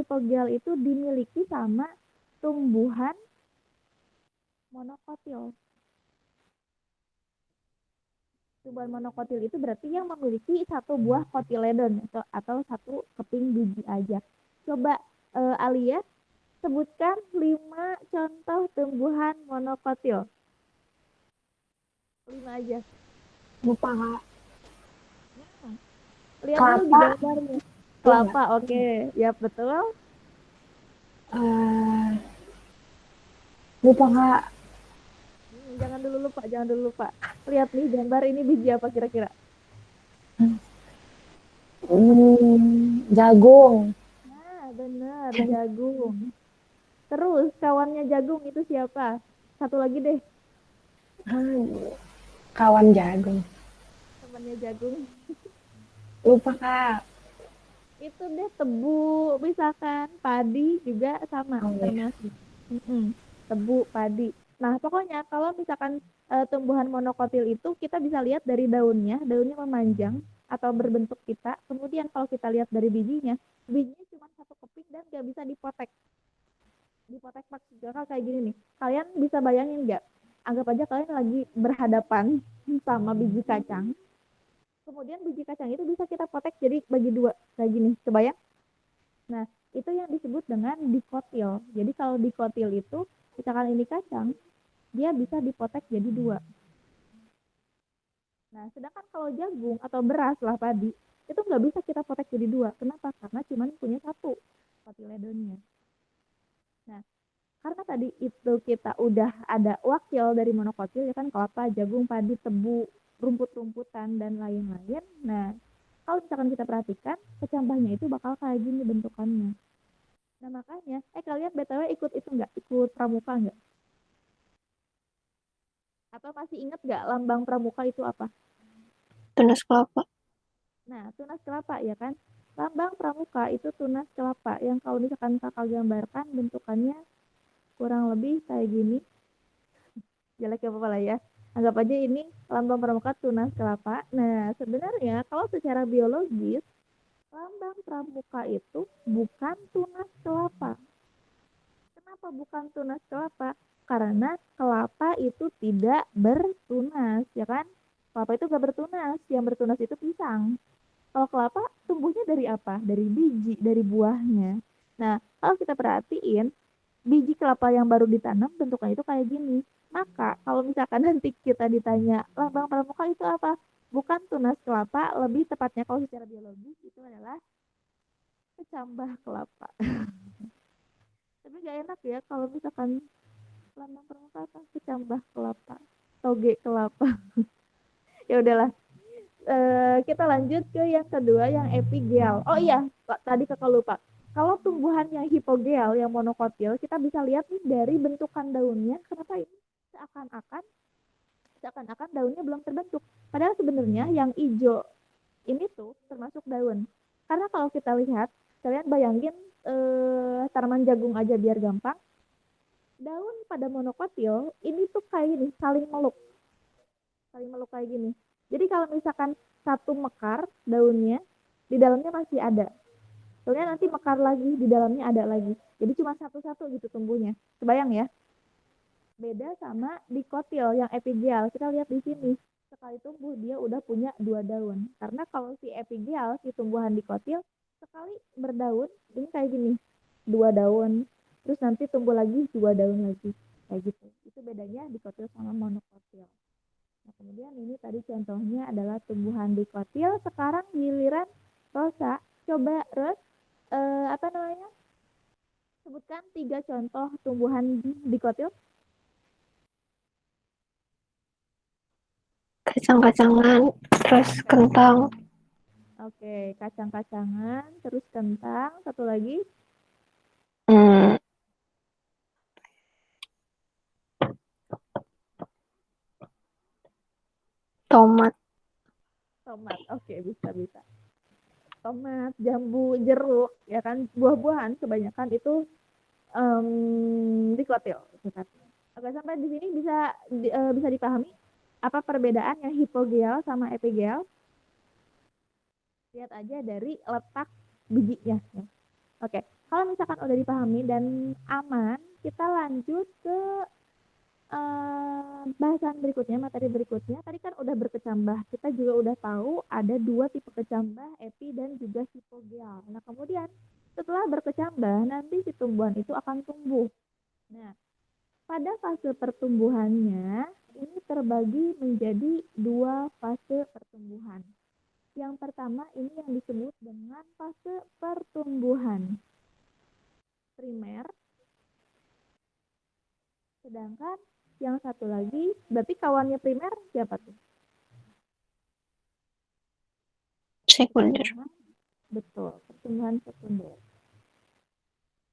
itu dimiliki sama tumbuhan monokotil. Tumbuhan monokotil itu berarti yang memiliki satu buah kotiledon atau satu keping biji aja. Coba Alia sebutkan 5 contoh tumbuhan monokotil. 5 aja. Lupa, Kak. Lihat dulu di gambarnya. Kelapa, oke. Ya, betul. Lupa, Kak. Jangan dulu lupa. Lihat nih gambar ini biji apa kira-kira? Jagung. Nah, benar, jagung. Terus kawannya jagung itu siapa? Satu lagi deh. Kawan jagung. Temannya jagung. Lupa, Kak. Itu deh tebu, misalkan padi juga sama termasuk. Tebu, padi. Nah, pokoknya kalau misalkan tumbuhan monokotil itu kita bisa lihat dari daunnya memanjang atau berbentuk kita. Kemudian kalau kita lihat dari bijinya cuma satu keping dan nggak bisa dipotek. Dipotek maksudnya kayak gini nih. Kalian bisa bayangin nggak? Anggap aja kalian lagi berhadapan sama biji kacang. Kemudian biji kacang itu bisa kita potek jadi bagi dua kayak gini. Kebayang? Nah, itu yang disebut dengan dikotil. Jadi kalau dikotil itu misalkan ini kacang, dia bisa dipotek jadi dua. Nah, sedangkan kalau jagung atau beras lah padi, itu nggak bisa kita potek jadi dua. Kenapa? Karena cuma punya satu kotiledonnya. Nah, karena tadi itu kita udah ada wakil dari monokotil, ya kan, kelapa, jagung, padi, tebu, rumput-rumputan, dan lain-lain. Nah, kalau misalkan kita perhatikan, kecambahnya itu bakal kayak gini bentukannya. Nah, makanya, kalian BTW ikut itu nggak? Ikut pramuka nggak? Atau masih inget nggak lambang pramuka itu apa? Tunas kelapa. Nah, tunas kelapa ya kan? Lambang pramuka itu tunas kelapa yang kalau misalkan kakak gambarkan bentukannya kurang lebih kayak gini. Jelek ya apa lah ya. Anggap aja ini lambang pramuka tunas kelapa. Nah, sebenarnya kalau secara biologis, lambang pramuka itu bukan tunas kelapa. Kenapa bukan tunas kelapa? Karena kelapa itu tidak bertunas, ya kan? Kelapa itu gak bertunas, yang bertunas itu pisang. Kalau kelapa tumbuhnya dari apa? Dari biji, dari buahnya. Nah, kalau kita perhatiin, biji kelapa yang baru ditanam bentuknya itu kayak gini. Maka kalau misalkan nanti kita ditanya lambang pramuka itu apa? Bukan tunas kelapa, lebih tepatnya kalau secara biologis itu adalah kecambah kelapa. Tapi gak enak ya kalau misalkan lambang pramuka apa? Kecambah kelapa, toge kelapa. Ya udahlah. Kita lanjut ke yang kedua yang epigeal. Oh iya, tadi kakak lupa. Kalau tumbuhan yang hipogeal, yang monokotil, kita bisa lihat nih dari bentukan daunnya, kenapa ini seakan-akan daunnya belum terbentuk. Padahal sebenarnya yang hijau ini tuh termasuk daun. Karena kalau kita lihat, kalian bayangin tanaman jagung aja biar gampang, daun pada monokotil ini tuh kayak gini, saling meluk kayak gini. Jadi kalau misalkan satu mekar daunnya, di dalamnya masih ada. Soalnya nanti mekar lagi, di dalamnya ada lagi. Jadi cuma satu-satu gitu tumbuhnya. Kebayang ya? Beda sama dikotil yang epigeal. Kita lihat di sini. Sekali tumbuh dia udah punya 2 daun. Karena kalau si epigeal, si tumbuhan dikotil, sekali berdaun, ini kayak gini. 2 daun. Terus nanti tumbuh lagi 2 daun lagi. Kayak gitu. Itu bedanya dikotil sama monokotil. Nah, kemudian ini tadi contohnya adalah tumbuhan dikotil. Sekarang giliran Rosa. Coba Ros, apa namanya? Sebutkan 3 contoh tumbuhan dikotil. Kacang-kacangan, terus kentang, Oke, kacang-kacangan, terus kentang, satu lagi hmm, tomat. tomat. Oke, bisa bisa. Tomat, jambu, jeruk, ya kan buah-buahan kebanyakan itu dikotil sifatnya. Oke, sampai di sini bisa dipahami apa perbedaan yang hipogeal sama epigeal? Lihat aja dari letak bijinya. Ya. Oke, kalau misalkan udah dipahami dan aman, kita lanjut ke bahasan berikutnya, materi berikutnya. Tadi kan udah berkecambah. Kita juga udah tahu ada 2 tipe kecambah, epi dan juga hipogeal. Nah, kemudian setelah berkecambah, nanti si tumbuhan itu akan tumbuh. Nah, pada fase pertumbuhannya, ini terbagi menjadi 2 fase pertumbuhan. Yang pertama ini yang disebut dengan fase pertumbuhan primer. Sedangkan yang satu lagi, berarti kawannya primer siapa tuh? Sekunder. Betul, pertumbuhan sekunder.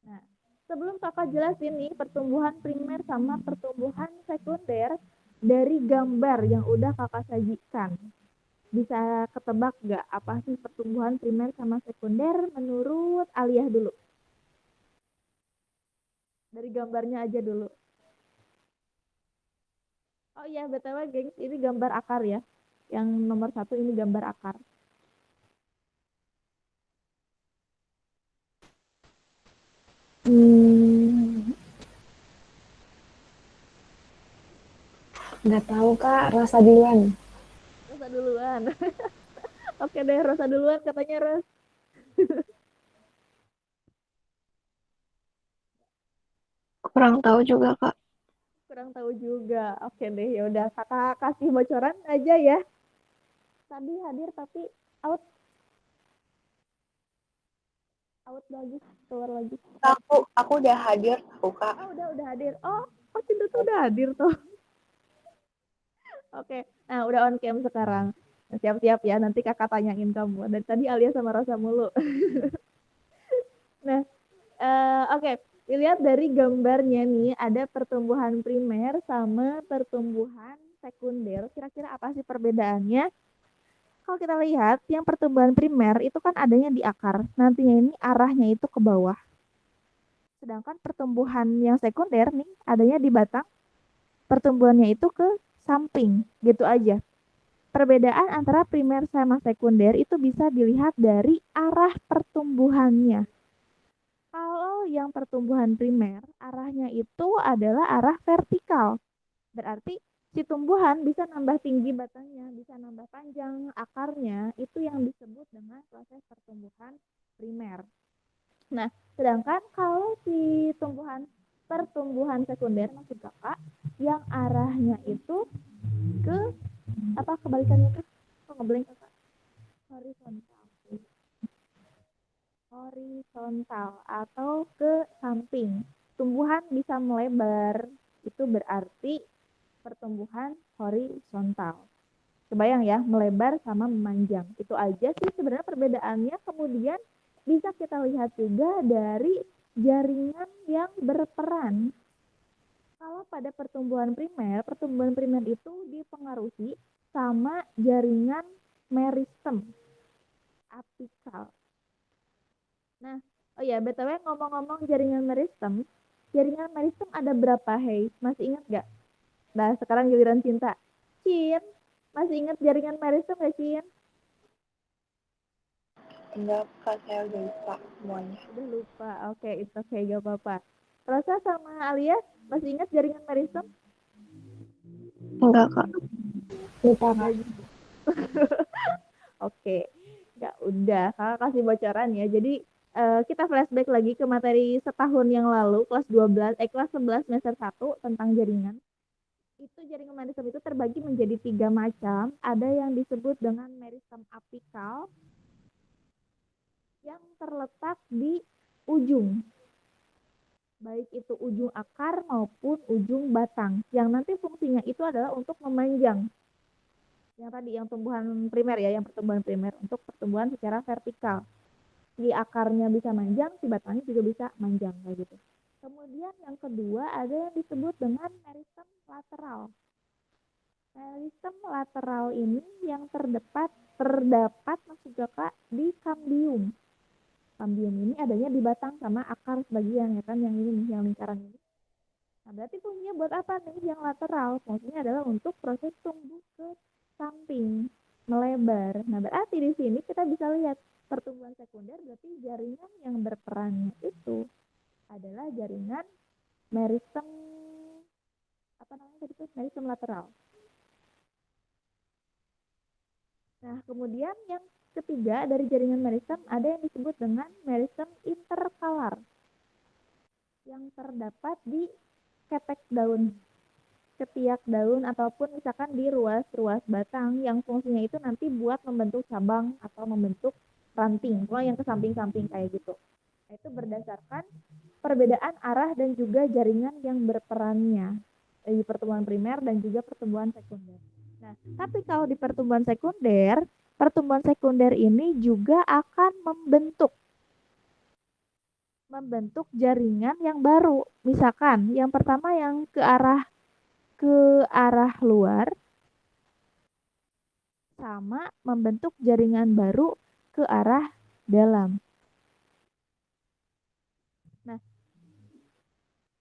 Nah, sebelum kakak jelasin nih pertumbuhan primer sama pertumbuhan sekunder dari gambar yang udah kakak sajikan, bisa ketebak nggak apa sih pertumbuhan primer sama sekunder menurut Aliyah dulu? Dari gambarnya aja dulu. Oh iya, BTW gengs, ini gambar akar ya. Yang nomor 1 ini gambar akar. Nggak tahu Kak, rasa duluan. Rosa duluan. Oke deh, Rosa duluan katanya Ros. Kurang tahu juga, Kak. Kurang tahu juga. Oke deh, ya udah kakak kasih bocoran aja ya. Tadi hadir tapi out out lagi, keluar lagi. Aku udah hadir tahu Kak. Oh, udah hadir. Oh Cinta tuh udah hadir tuh. Oke. Nah, udah on cam sekarang. Nah, siap-siap ya, nanti kakak tanyain kamu. Dari tadi Alia sama Rosa mulu. Nah, oke. Dilihat dari gambarnya nih, ada pertumbuhan primer sama pertumbuhan sekunder. Kira-kira apa sih perbedaannya? Kalau kita lihat, yang pertumbuhan primer itu kan adanya di akar. Nantinya ini arahnya itu ke bawah. Sedangkan pertumbuhan yang sekunder nih adanya di batang. Pertumbuhannya itu ke samping, gitu aja. Perbedaan antara primer sama sekunder itu bisa dilihat dari arah pertumbuhannya. Kalau yang pertumbuhan primer, arahnya itu adalah arah vertikal. Berarti si tumbuhan bisa nambah tinggi batangnya, bisa nambah panjang akarnya, itu yang disebut dengan proses pertumbuhan primer. Nah, sedangkan kalau si pertumbuhan sekunder maksud kakak, yang arahnya itu ke apa kebalikannya tuh? Kok ngeblank kakak? Horizontal. Horizontal atau ke samping. Tumbuhan bisa melebar, itu berarti pertumbuhan horizontal. Kebayang ya, melebar sama memanjang. Itu aja sih sebenarnya perbedaannya. Kemudian bisa kita lihat juga dari jaringan yang berperan. Kalau pada pertumbuhan primer itu dipengaruhi sama jaringan meristem apikal. Nah, oh ya, BTW ngomong-ngomong jaringan meristem ada berapa, hei? Masih ingat gak? Nah, sekarang giliran Cinta. Cin, masih ingat jaringan meristem gak, Cin? Enggak, Kak, saya udah lupa semuanya. Udah lupa, oke, itu oke, gak apa-apa. Rosa sama Alia, masih ingat jaringan meristem? Enggak, Kak. Lupa, Kak. Oke, ya udah, kakak kasih bocoran ya. Jadi kita flashback lagi ke materi setahun yang lalu, kelas 11 semester 1 tentang jaringan. Itu jaringan meristem itu terbagi menjadi 3 macam. Ada yang disebut dengan meristem apikal yang terletak di ujung, baik itu ujung akar maupun ujung batang, yang nanti fungsinya itu adalah untuk memanjang. Yang tadi yang tumbuhan primer ya, yang pertumbuhan primer untuk pertumbuhan secara vertikal. Di akarnya bisa manjang, si batangnya juga bisa manjang kayak gitu. Kemudian yang kedua ada yang disebut dengan meristem lateral. Meristem lateral ini yang terdapat maksud kakak di kambium. Kambium ini adanya di batang sama akar sebagian ya kan, yang ini nih, yang lingkaran ini. Nah, berarti fungsinya buat apa nih yang lateral? Fungsinya adalah untuk proses tumbuh ke samping, melebar. Nah, berarti di sini kita bisa lihat pertumbuhan sekunder, berarti jaringan yang berperannya itu adalah jaringan meristem meristem lateral. Nah, kemudian yang ketiga dari jaringan meristem ada yang disebut dengan meristem interkalar yang terdapat di ketek daun, ketiak daun, ataupun misalkan di ruas-ruas batang yang fungsinya itu nanti buat membentuk cabang atau membentuk ranting, kalau yang ke samping-samping kayak gitu. Nah, itu berdasarkan perbedaan arah dan juga jaringan yang berperannya di pertumbuhan primer dan juga pertumbuhan sekunder. Nah, tapi kalau di pertumbuhan sekunder ini juga akan membentuk jaringan yang baru. Misalkan yang pertama yang ke arah luar sama membentuk jaringan baru ke arah dalam. Nah,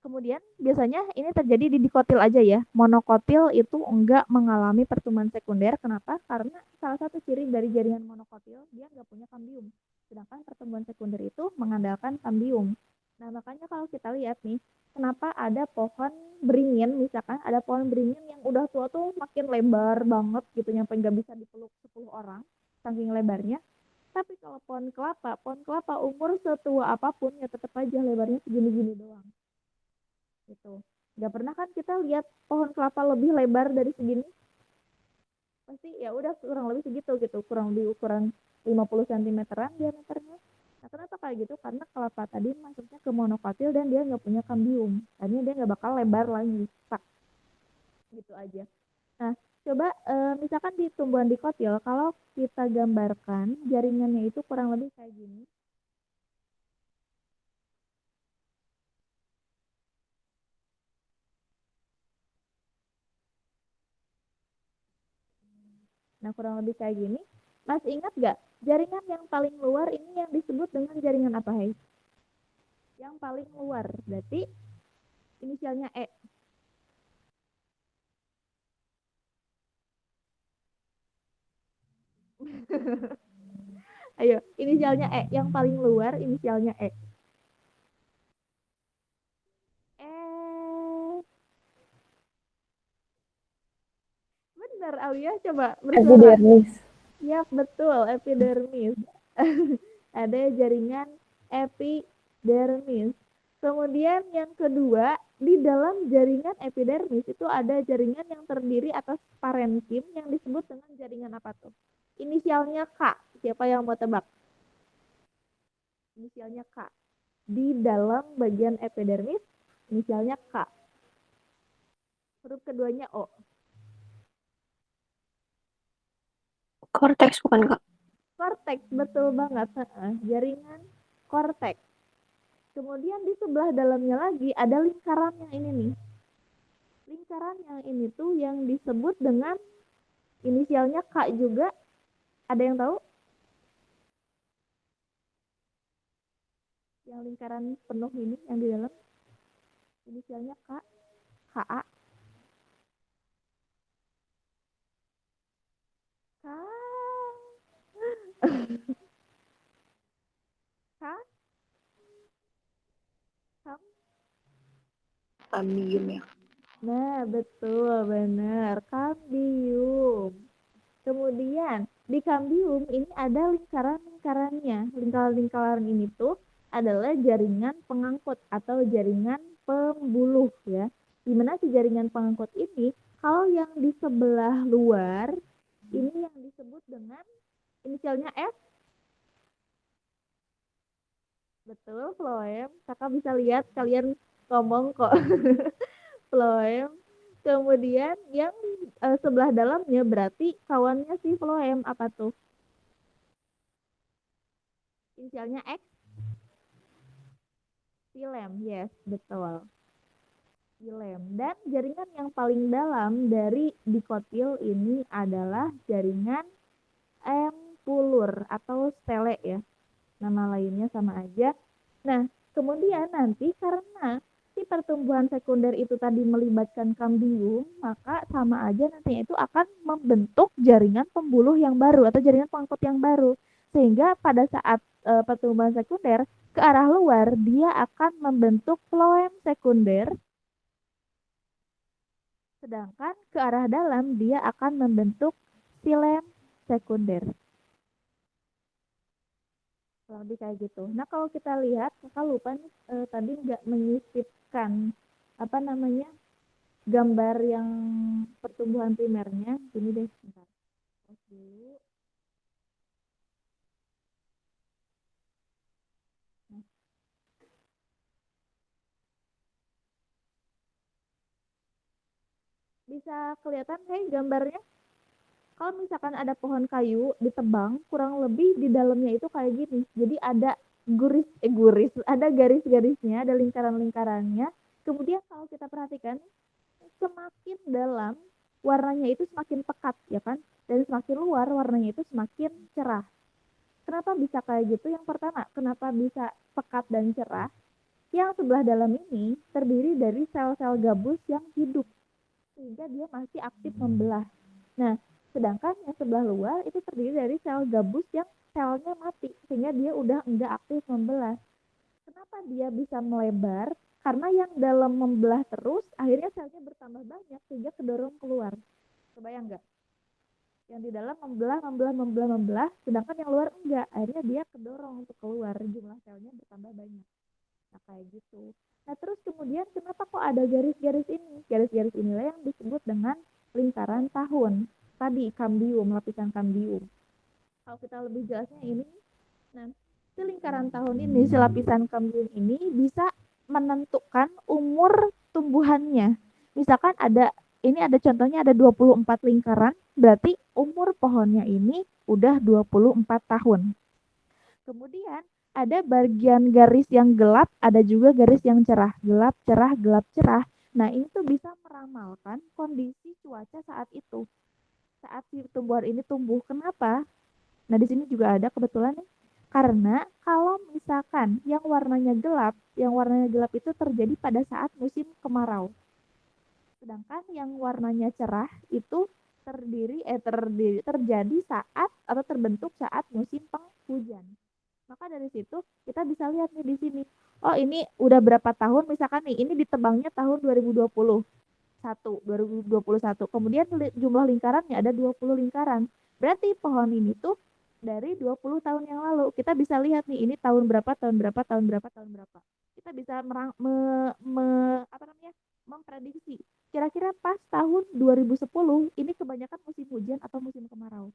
kemudian biasanya ini terjadi di dikotil aja ya. Monokotil itu enggak mengalami pertumbuhan sekunder. Kenapa? Karena salah satu ciri dari jaringan monokotil dia enggak punya kambium. Sedangkan pertumbuhan sekunder itu mengandalkan kambium. Nah, makanya kalau kita lihat nih, kenapa ada pohon beringin, misalkan ada pohon beringin yang udah tua tuh makin lebar banget gitu, nyampe nggak bisa dipeluk 10 orang, saking lebarnya. Tapi kalau pohon kelapa umur setua apapun ya tetap aja lebarnya segini-gini doang. Gitu. Nggak pernah kan kita lihat pohon kelapa lebih lebar dari segini? Pasti ya udah kurang lebih segitu gitu, kurang lebih ukuran 50 cm-an diameternya. Nah, kenapa kayak gitu? Karena kelapa tadi masuknya ke monokotil dan dia nggak punya kambium. Tadinya dia nggak bakal lebar lagi, stuck. Gitu aja. Nah, coba misalkan di tumbuhan dikotil, kalau kita gambarkan jaringannya itu kurang lebih kayak gini. Nah, kurang lebih kayak gini. Masih ingat nggak? Jaringan yang paling luar ini yang disebut dengan jaringan apa, Hai? Yang paling luar. Berarti inisialnya E. Ayo, inisialnya E. Yang paling luar inisialnya E. Benar, Alia, coba bersuara. Epidermis. Yap, betul, epidermis. Ada jaringan epidermis. Kemudian yang kedua, di dalam jaringan epidermis itu ada jaringan yang terdiri atas parenkim yang disebut dengan jaringan apa tuh? Inisialnya K. Siapa yang mau tebak? Inisialnya K. Di dalam bagian epidermis, inisialnya K. Huruf keduanya O. Korteks bukan, Kak? Korteks, betul banget. Jaringan korteks. Kemudian di sebelah dalamnya lagi ada lingkaran yang ini nih. Lingkaran yang ini tuh yang disebut dengan inisialnya K juga. Ada yang tahu? Yang lingkaran penuh ini yang di dalam inisialnya K, KA, K, K, K. Kambium ya. Nah, betul, benar. Kambium. Kemudian, di kambium ini ada lingkaran-lingkarannya. Lingkaran-lingkaran ini tuh adalah jaringan pengangkut atau jaringan pembuluh ya. Dimana si jaringan pengangkut ini, kalau yang di sebelah luar, ini yang disebut dengan inisialnya F. Betul, floem. Kakak bisa lihat kalian ngomong kok. Floem. Kemudian yang sebelah dalamnya berarti kawannya si floem apa tuh? Inisialnya X. Xilem, yes, betul. Xilem. Dan jaringan yang paling dalam dari dikotil ini adalah jaringan empulur atau stele ya. Nama lainnya sama aja. Nah, kemudian nanti karena si pertumbuhan sekunder itu tadi melibatkan kambium, maka sama aja nantinya itu akan membentuk jaringan pembuluh yang baru atau jaringan pengangkut yang baru. Sehingga pada saat pertumbuhan sekunder ke arah luar, dia akan membentuk floem sekunder, sedangkan ke arah dalam dia akan membentuk xilem sekunder. Lebih kayak gitu. Nah kalau kita lihat, kakak lupa nih tadi nggak menyisipkan apa namanya gambar yang pertumbuhan primernya. Ini deh, bentar. Dulu. Nah, bisa kelihatan kayak gambarnya? Kalau misalkan ada pohon kayu ditebang, kurang lebih di dalamnya itu kayak gini. Jadi ada ada garis-garisnya, ada lingkaran-lingkarannya. Kemudian kalau kita perhatikan, semakin dalam warnanya itu semakin pekat ya kan, dan semakin luar warnanya itu semakin cerah. Kenapa bisa kayak gitu? Yang pertama, kenapa bisa pekat dan cerah? Yang sebelah dalam ini terdiri dari sel-sel gabus yang hidup sehingga dia masih aktif membelah. Nah, sedangkan yang sebelah luar itu terdiri dari sel gabus yang selnya mati sehingga dia udah enggak aktif membelah. Kenapa dia bisa melebar? Karena yang dalam membelah terus, akhirnya selnya bertambah banyak sehingga kedorong keluar. Kebayang nggak? Yang di dalam membelah, sedangkan yang luar enggak. Akhirnya dia kedorong untuk keluar, jumlah selnya bertambah banyak. Nah, kayak gitu. Nah, terus kemudian kenapa kok ada garis-garis ini? Garis-garis inilah yang disebut dengan lingkaran tahun. Tadi kambium, lapisan kambium. Kalau kita lebih jelasnya ini, nah, si lingkaran tahun ini, si lapisan kambium ini bisa menentukan umur tumbuhannya. Misalkan ini ada contohnya ada 24 lingkaran, berarti umur pohonnya ini udah 24 tahun. Kemudian ada bagian garis yang gelap, ada juga garis yang cerah. Gelap, cerah, gelap, cerah. Nah, ini tuh bisa meramalkan kondisi cuaca saat itu. Saat si tumbuhan ini tumbuh. Kenapa? Nah, di sini juga ada kebetulan nih. Karena kalau misalkan yang warnanya gelap itu terjadi pada saat musim kemarau. Sedangkan yang warnanya cerah itu terjadi saat atau terbentuk saat musim penghujan. Maka dari situ kita bisa lihat nih di sini. Oh, ini udah berapa tahun misalkan nih, ini ditebangnya tahun 2021. Kemudian jumlah lingkarannya ada 20 lingkaran. Berarti pohon ini tuh dari 20 tahun yang lalu. Kita bisa lihat nih ini tahun berapa, tahun berapa, tahun berapa, tahun berapa. Kita bisa memprediksi. Kira-kira pas tahun 2010 ini kebanyakan musim hujan atau musim kemarau.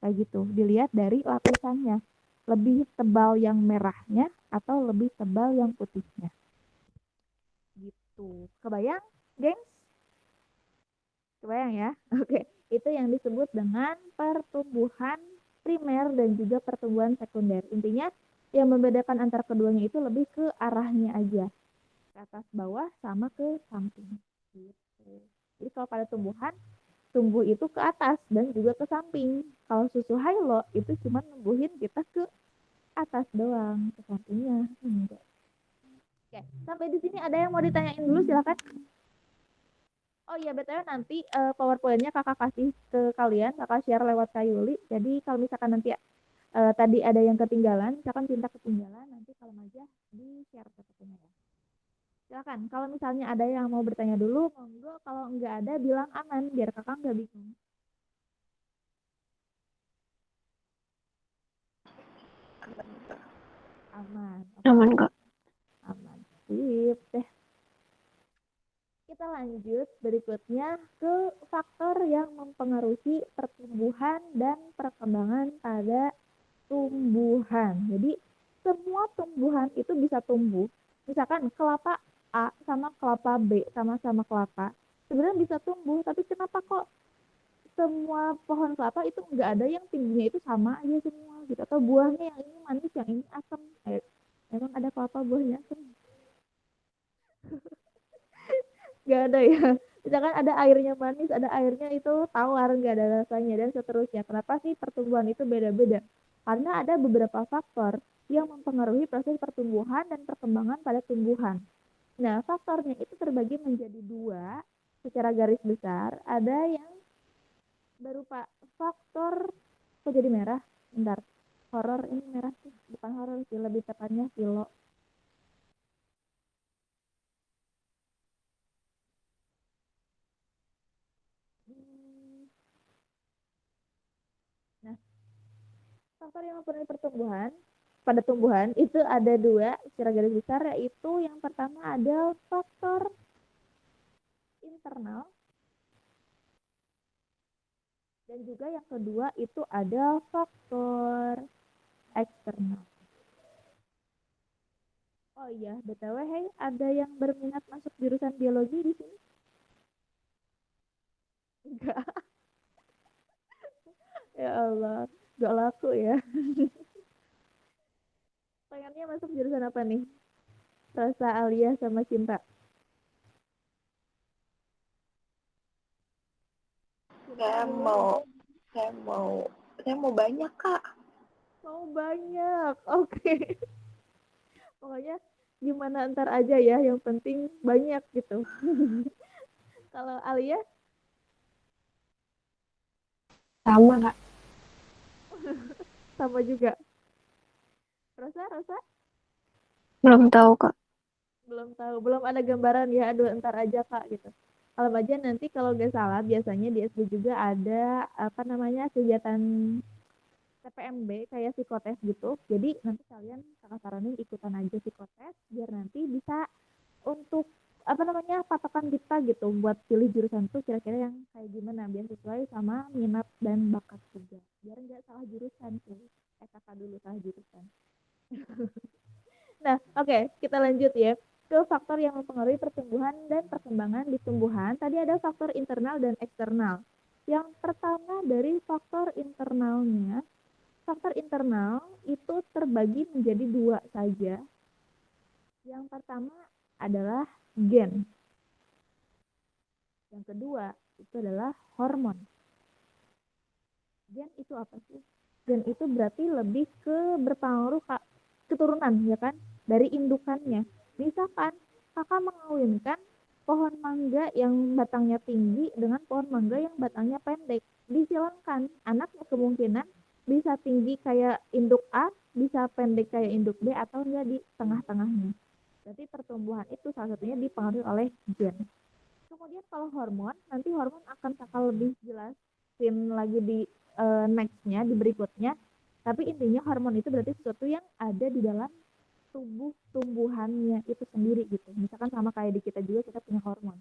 Kayak gitu. Dilihat dari lapisannya. Lebih tebal yang merahnya atau lebih tebal yang putihnya. Gitu. Kebayang, gengs? Kebayang ya? Oke. Itu yang disebut dengan pertumbuhan primer dan juga pertumbuhan sekunder. Intinya Yang membedakan antara keduanya itu lebih ke arahnya aja, ke atas bawah sama ke samping gitu. Jadi kalau pada tumbuhan, tumbuh itu ke atas dan juga ke samping. Kalau susu Hilo itu cuma numbuhin kita ke atas doang, ke sampingnya enggak. Oke, sampai di sini ada yang mau ditanyain dulu, silakan. Oh iya, BTW nanti PowerPoint-nya kakak kasih ke kalian, kakak share lewat Kak Yuli. Jadi kalau misalkan nanti tadi ada yang ketinggalan, misalkan Cinta ketinggalan, nanti kalau aja di-share PPT-nya ya. Silakan, kalau misalnya ada yang mau bertanya dulu, monggo. Kalau nggak ada, bilang aman, biar kakak nggak bingung. Aman, oke. Aman, Kak. Aman. Sip deh. Kita lanjut berikutnya ke faktor yang mempengaruhi pertumbuhan dan perkembangan pada tumbuhan. Jadi semua tumbuhan itu bisa tumbuh. Misalkan kelapa A sama kelapa B sama-sama kelapa, sebenarnya bisa tumbuh, tapi kenapa kok semua pohon kelapa itu nggak ada yang tingginya itu sama aja semua gitu, atau buahnya yang ini manis yang ini asam? Emang ada kelapa buahnya asam? Nggak ada ya. Misalkan ada airnya manis, ada airnya itu tawar, nggak ada rasanya, dan seterusnya. Kenapa sih pertumbuhan itu beda-beda? Karena ada beberapa faktor yang mempengaruhi proses pertumbuhan dan perkembangan pada tumbuhan. Nah, faktornya itu terbagi menjadi dua secara garis besar. Ada yang berupa faktor, kok jadi merah? Bentar, horor ini merah sih, bukan horor sih, lebih tepatnya kilo. Nah, faktor yang mempengaruhi pertumbuhan pada tumbuhan itu ada dua secara garis besar, yaitu yang pertama ada faktor internal dan juga yang kedua itu ada faktor eksternal. Oh iya, BTW, hey, ada yang berminat masuk jurusan biologi di sini? Enggak. Ya Allah, gak laku ya. Pengennya masuk jurusan apa nih? Rasa, Alia, sama Cinta? Saya mau saya mau saya mau banyak, Kak. Mau banyak, oke. Pokoknya gimana ntar aja ya, yang penting banyak gitu. Kalau Alia? Sama, Kak. Sama juga. Rosa? Belum tahu, Kak. Belum tahu, belum ada gambaran ya, aduh ntar aja Kak gitu. Kalau aja nanti kalau nggak salah biasanya di SD juga ada apa namanya kegiatan TPMB kayak psikotes gitu. Jadi nanti kalian kakak saranin ikutan aja psikotes biar nanti bisa untuk apa namanya patokan kita gitu buat pilih jurusan tuh kira-kira yang kayak gimana biar sesuai sama minat dan bakat juga. Biar nggak salah jurusan sih. Kakak dulu salah jurusan. Nah, oke, kita lanjut ya ke faktor yang mempengaruhi pertumbuhan dan perkembangan di tumbuhan. Tadi ada faktor internal dan eksternal. Yang pertama dari faktor internal itu terbagi menjadi dua saja. Yang pertama adalah gen. Yang kedua itu adalah hormon. Gen itu apa sih? Gen itu berarti lebih ke berpengaruh keturunan ya kan dari indukannya. Misalkan kakak mengawinkan pohon mangga yang batangnya tinggi dengan pohon mangga yang batangnya pendek, disilangkan anaknya kemungkinan bisa tinggi kayak induk A, bisa pendek kayak induk B, atau enggak di tengah-tengahnya. Berarti pertumbuhan itu salah satunya dipengaruhi oleh gen. Kemudian kalau hormon, nanti hormon akan kakak lebih jelasin lagi di next-nya, di berikutnya. Tapi intinya hormon itu berarti sesuatu yang ada di dalam tubuh tumbuhannya itu sendiri gitu. Misalkan sama kayak di kita juga kita punya hormon.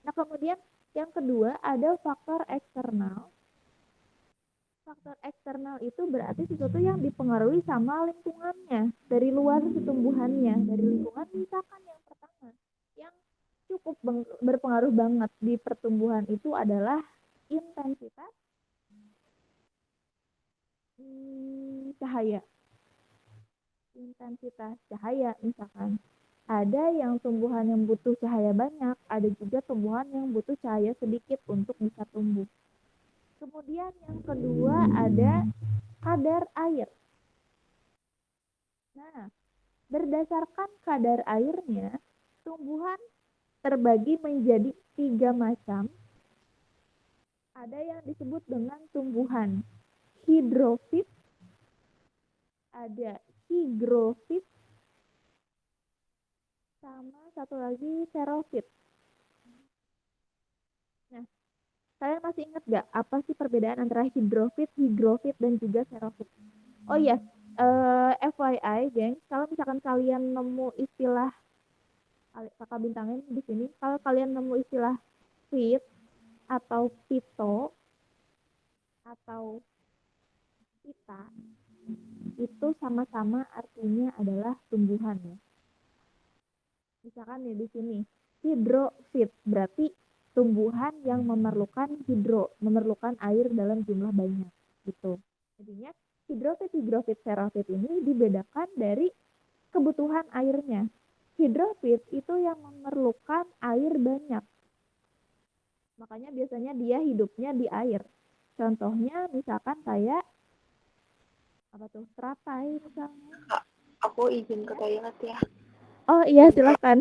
Nah kemudian yang kedua ada faktor eksternal. Faktor eksternal itu berarti sesuatu yang dipengaruhi sama lingkungannya, dari luar tumbuhannya, dari lingkungan. Misalkan yang pertama, yang cukup berpengaruh banget di pertumbuhan itu adalah intensitas cahaya. intensitas cahaya misalkan. Ada yang tumbuhan yang butuh cahaya banyak, ada juga tumbuhan yang butuh cahaya sedikit untuk bisa tumbuh. Kemudian yang kedua ada kadar air. Nah, berdasarkan kadar airnya, tumbuhan terbagi menjadi 3 macam. Ada yang disebut dengan tumbuhan hidrofit, ada higrofit, sama satu lagi xerofit. Nah, kalian masih ingat gak apa sih perbedaan antara hidrofit, higrofit, dan juga xerofit? Oh iya, FYI, geng, kalau misalkan kalian nemu istilah, kakak bintangin di sini, kalau kalian nemu istilah fit atau pito atau pita, itu sama-sama artinya adalah tumbuhan ya. Misalkan nih di sini hidrofit berarti tumbuhan yang memerlukan memerlukan air dalam jumlah banyak gitu. Jadinya higrofit, xerofit ini dibedakan dari kebutuhan airnya. Hidrofit itu yang memerlukan air banyak. Makanya biasanya dia hidupnya di air. Contohnya misalkan kayak apa tuh? Teratai misalnya. Kak, aku izin ke toilet ya. Oh iya, silakan.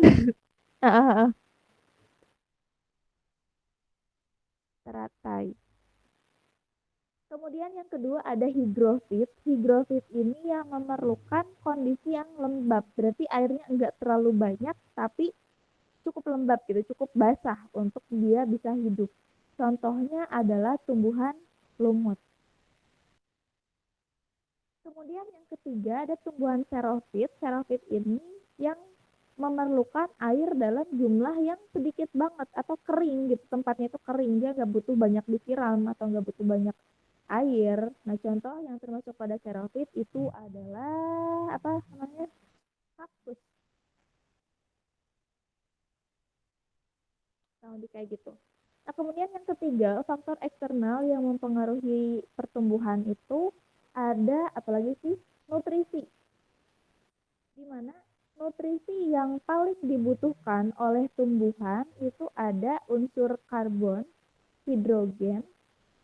Teratai. Kemudian yang kedua ada higrofit. Higrofit ini yang memerlukan kondisi yang lembab. Berarti airnya enggak terlalu banyak tapi cukup lembab gitu, cukup basah untuk dia bisa hidup. Contohnya adalah tumbuhan lumut. Kemudian yang ketiga ada tumbuhan xerofit. Xerofit ini yang memerlukan air dalam jumlah yang sedikit banget atau kering gitu, tempatnya itu kering, dia nggak butuh banyak disiram atau nggak butuh banyak air. Nah, contoh yang termasuk pada xerofit itu adalah apa namanya? Kaktus. Nah, kayak gitu. Nah, kemudian yang ketiga, faktor eksternal yang mempengaruhi pertumbuhan itu ada apalagi sih? Nutrisi. Di mana nutrisi yang paling dibutuhkan oleh tumbuhan itu ada unsur karbon, hidrogen,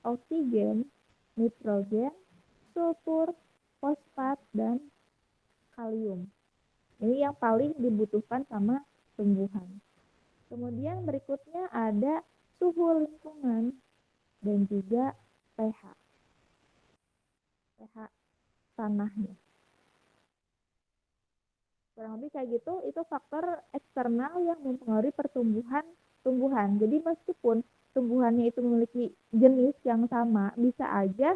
oksigen, nitrogen, sulfur, fosfat, dan kalium. Ini yang paling dibutuhkan sama tumbuhan. Kemudian berikutnya ada suhu lingkungan dan juga pH. pH tanahnya. Kurang lebih kayak gitu, itu faktor eksternal yang mempengaruhi pertumbuhan tumbuhan. Jadi meskipun tumbuhannya itu memiliki jenis yang sama, bisa aja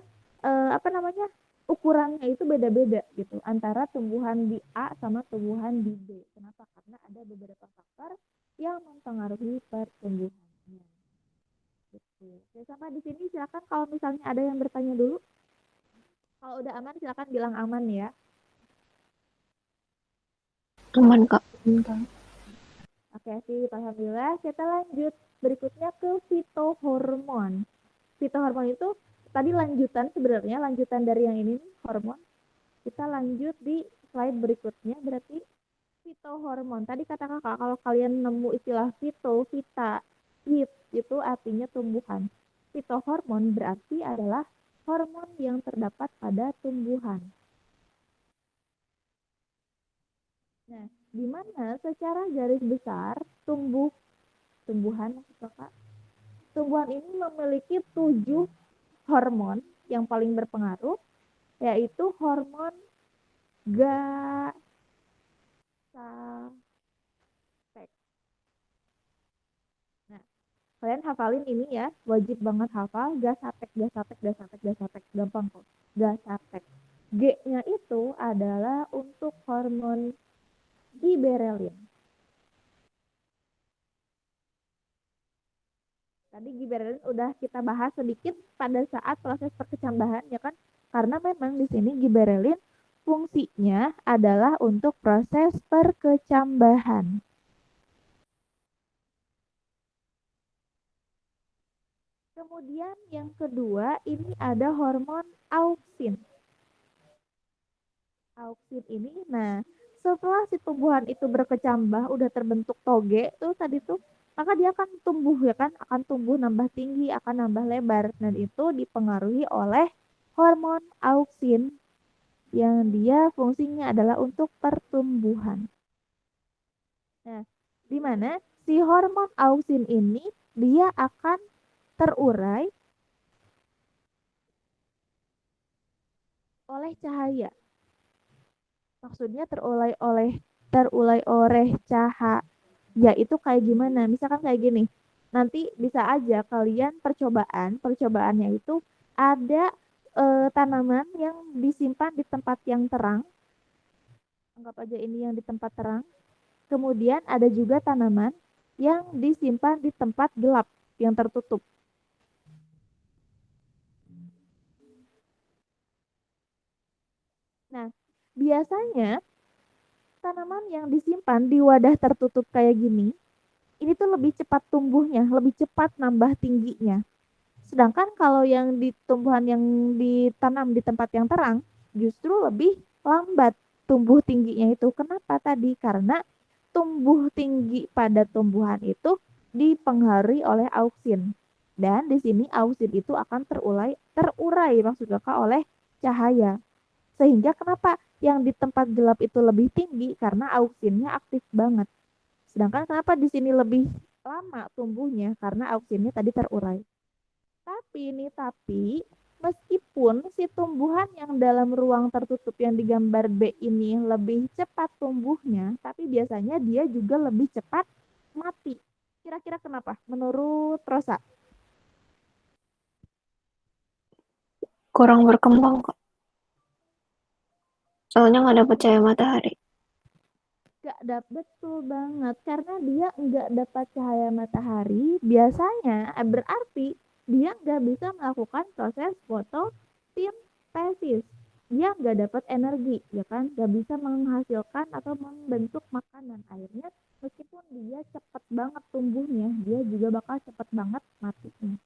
ukurannya itu beda-beda gitu antara tumbuhan di A sama tumbuhan di B. Kenapa? Karena ada beberapa faktor yang mempengaruhi pertumbuhannya. Gitu. Oke, sama di sini silakan kalau misalnya ada yang bertanya dulu. Kalau udah aman silakan bilang aman ya. Aman, Kak. Oke sih, alhamdulillah. Kita lanjut berikutnya ke fitohormon. Fitohormon itu tadi lanjutan dari yang ini hormon. Kita lanjut di slide berikutnya berarti fitohormon. Tadi kata kakak kalau kalian nemu istilah vita, hit itu artinya tumbuhan. Fitohormon berarti adalah hormon yang terdapat pada tumbuhan. Nah, di mana secara garis besar tumbuhan ini memiliki 7 hormon yang paling berpengaruh, yaitu hormon GASAPEK. Nah, kalian hafalin ini ya, wajib banget hafal GASAPEK, gampang kok. GASAPEK. G-nya itu adalah untuk hormon giberelin. Tadi giberelin udah kita bahas sedikit pada saat proses perkecambahan ya kan? Karena memang di sini giberelin fungsinya adalah untuk proses perkecambahan. Kemudian yang kedua ini ada hormon auksin. auksin ini. Nah, setelah si tumbuhan itu berkecambah, udah terbentuk toge tuh tadi tuh, maka dia akan tumbuh ya kan, akan tumbuh nambah tinggi, akan nambah lebar. Dan itu dipengaruhi oleh hormon auksin yang dia fungsinya adalah untuk pertumbuhan. Nah, di mana si hormon auksin ini dia akan terurai oleh cahaya. Maksudnya terurai oleh cahaya itu kayak gimana? Misalkan kayak gini. Nanti bisa aja kalian percobaannya itu ada tanaman yang disimpan di tempat yang terang. Anggap aja ini yang di tempat terang. Kemudian ada juga tanaman yang disimpan di tempat gelap yang tertutup. Nah, biasanya tanaman yang disimpan di wadah tertutup kayak gini, ini tuh lebih cepat tumbuhnya, lebih cepat nambah tingginya. Sedangkan kalau yang di tumbuhan yang ditanam di tempat yang terang, justru lebih lambat tumbuh tingginya itu. Kenapa tadi? Karena tumbuh tinggi pada tumbuhan itu dipengaruhi oleh auksin. Dan di sini auksin itu akan terurai maksud kakak oleh cahaya. Sehingga kenapa yang di tempat gelap itu lebih tinggi? Karena auksinnya aktif banget. Sedangkan kenapa di sini lebih lama tumbuhnya? Karena auksinnya tadi terurai. Tapi meskipun si tumbuhan yang dalam ruang tertutup yang digambar B ini lebih cepat tumbuhnya, tapi biasanya dia juga lebih cepat mati. Kira-kira kenapa? Menurut Rosa? Kurang berkembang, Kak. Soalnya nggak dapat cahaya matahari. Gak dapat, betul banget, karena dia nggak dapat cahaya matahari. Biasanya berarti dia nggak bisa melakukan proses fotosintesis. Dia nggak dapat energi, ya kan, nggak bisa menghasilkan atau membentuk makanan. Akhirnya meskipun dia cepat banget tumbuhnya, dia juga bakal cepat banget matinya.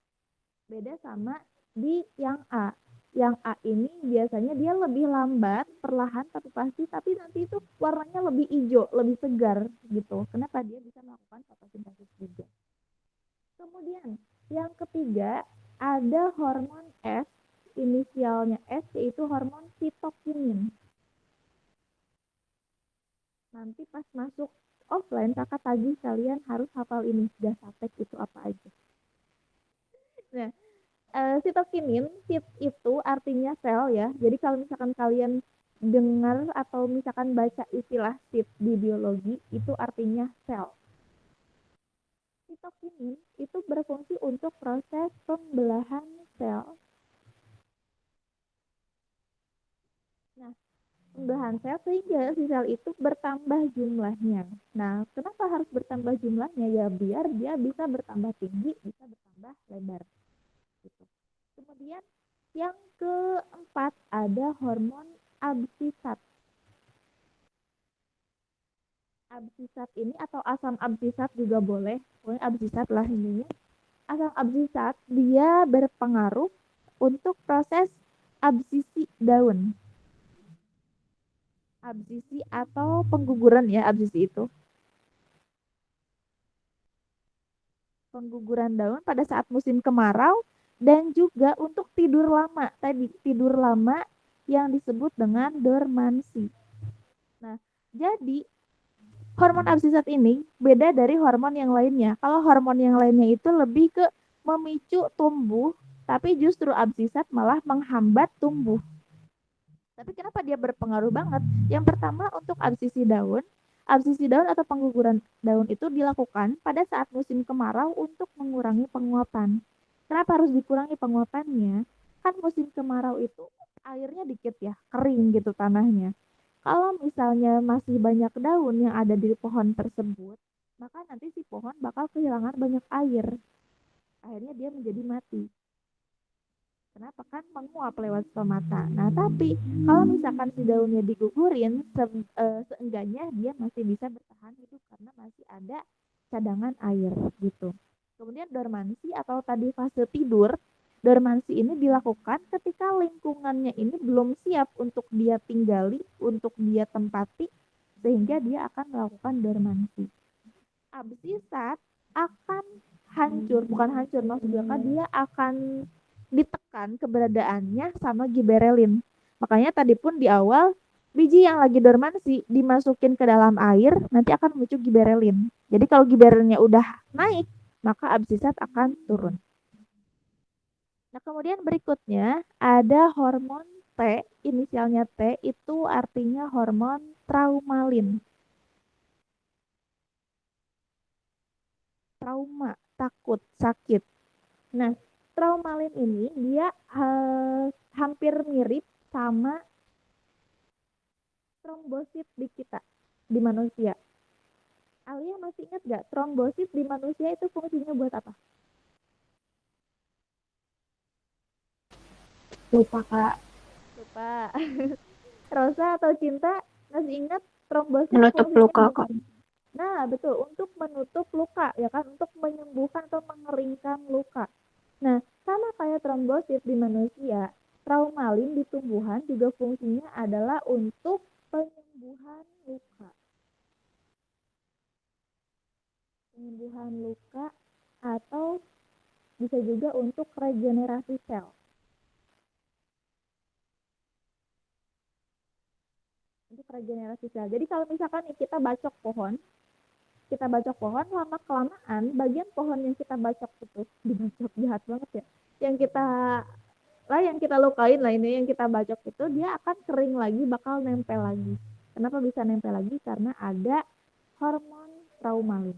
Beda sama di yang A. Yang A ini biasanya dia lebih lambat, perlahan tapi pasti, tapi nanti itu warnanya lebih hijau, lebih segar gitu. Kenapa? Dia bisa melakukan fotosintesis juga. Kemudian yang ketiga ada hormon S, inisialnya S, yaitu hormon sitokinin. Nanti pas masuk offline kakak tagih kalian harus hafal ini, Gasatek itu apa aja. Nah, sitokinin, itu artinya sel ya. Jadi kalau misalkan kalian dengar atau misalkan baca istilah sit di biologi, itu artinya sel. Sitokinin itu berfungsi untuk proses pembelahan sel. Nah, pembelahan sel sehingga si sel itu bertambah jumlahnya. Nah, kenapa harus bertambah jumlahnya? Ya biar dia bisa bertambah tinggi, bisa bertambah lebar. Gitu. Kemudian yang keempat ada hormon absisat. Absisat ini atau asam absisat juga boleh, pokoknya absisat lah ini. Asam absisat dia berpengaruh untuk proses absisi daun. Absisi atau pengguguran ya, absisi itu. Pengguguran daun pada saat musim kemarau dan juga untuk tidur lama. Tadi tidur lama yang disebut dengan dormansi. Nah, jadi hormon absisat ini beda dari hormon yang lainnya. Kalau hormon yang lainnya itu lebih ke memicu tumbuh, tapi justru absisat malah menghambat tumbuh. Tapi kenapa dia berpengaruh banget? Yang pertama untuk absisi daun atau pengguguran daun itu dilakukan pada saat musim kemarau untuk mengurangi penguapan. Kenapa harus dikurangi penguapannya? Kan musim kemarau itu airnya dikit ya, kering gitu tanahnya. Kalau misalnya masih banyak daun yang ada di pohon tersebut, maka nanti si pohon bakal kehilangan banyak air. Akhirnya dia menjadi mati. Kenapa? Kan menguap lewat stomata. Nah, tapi kalau misalkan si daunnya digugurin, seenggaknya dia masih bisa bertahan hidup karena masih ada cadangan air gitu. Kemudian dormansi atau tadi fase tidur, Dormansi ini dilakukan ketika lingkungannya ini belum siap untuk dia tinggali, untuk dia tempati, sehingga dia akan melakukan dormansi. Absisat akan hancur, bukan hancur, maksudnya kan dia akan ditekan keberadaannya sama giberelin. Makanya tadi pun di awal, biji yang lagi dormansi dimasukin ke dalam air, nanti akan muncul giberelin. Jadi kalau giberelinnya udah naik, maka absisat akan turun. Nah, kemudian berikutnya ada hormon T, inisialnya T, itu artinya hormon traumalin. Trauma, takut, sakit. Nah, traumalin ini dia hampir mirip sama trombosit di kita, di manusia. Alia masih ingat gak trombosit di manusia itu fungsinya buat apa? Lupa, Kak. Lupa. Rosa atau Cinta masih ingat trombosit Menutup fungsinya luka, buat Kak. apa? Nah, betul, untuk menutup luka, ya kan, untuk menyembuhkan atau mengeringkan luka. Nah, sama kayak trombosit di manusia, traumalin di tumbuhan juga fungsinya adalah untuk penyembuhan luka. Penyembuhan luka atau bisa juga untuk regenerasi sel. Untuk regenerasi sel. Jadi kalau misalkan nih kita bacok pohon lama kelamaan bagian pohon yang kita bacok itu dibacok jahat banget ya. Yang kita lukain lah ini yang kita bacok itu dia akan kering lagi, bakal nempel lagi. Kenapa bisa nempel lagi? Karena ada hormon traumalin.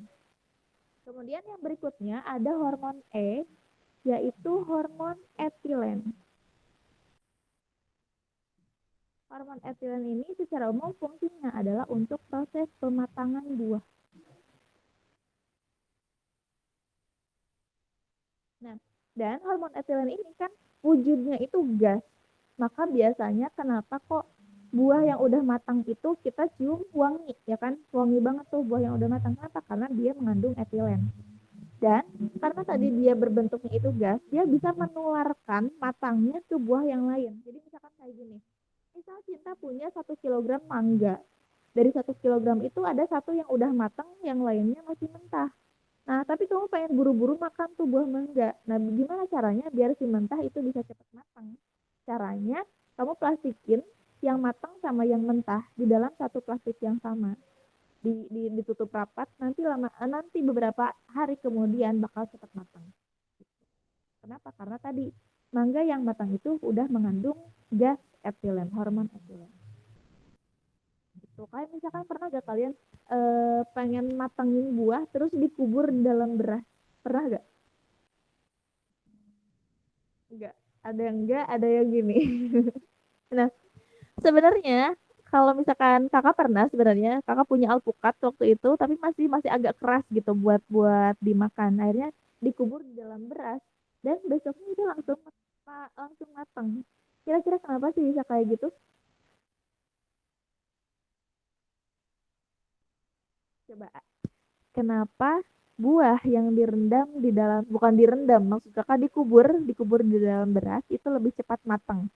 Kemudian yang berikutnya ada hormon E, yaitu hormon etilen. Hormon etilen ini secara umum fungsinya adalah untuk proses pematangan buah. Nah, dan hormon etilen ini kan wujudnya itu gas. Maka biasanya kenapa kok buah yang udah matang itu kita cium wangi, ya kan? Wangi banget tuh buah yang udah matang. Kenapa? Karena dia mengandung etilen. Dan karena tadi dia berbentuknya itu gas, dia bisa menularkan matangnya ke buah yang lain. Jadi misalkan kayak gini, misal Cinta punya 1 kilogram mangga. Dari 1 kilogram itu ada satu yang udah matang, yang lainnya masih mentah. Nah, tapi kamu pengen buru-buru makan tuh buah mangga. Nah, gimana caranya biar si mentah itu bisa cepat matang? Caranya, kamu plastikin yang matang sama yang mentah di dalam satu plastik yang sama. Ditutup rapat, nanti beberapa hari kemudian bakal cepat matang. Kenapa? Karena tadi mangga yang matang itu udah mengandung gas etilen, hormon etilen. Gitu. Kayak misalkan pernah gak kalian pengen matangin buah terus dikubur di dalam beras? Pernah gak? Enggak. Ada yang enggak, ada yang gini. Nah, sebenarnya kalau misalkan kakak pernah, sebenarnya kakak punya alpukat waktu itu, tapi masih agak keras gitu buat dimakan. Akhirnya dikubur di dalam beras dan besoknya itu langsung matang. Kira-kira kenapa sih bisa kayak gitu? Coba, kenapa buah yang direndam di dalam, bukan direndam, maksud kakak dikubur di dalam beras itu lebih cepat matang?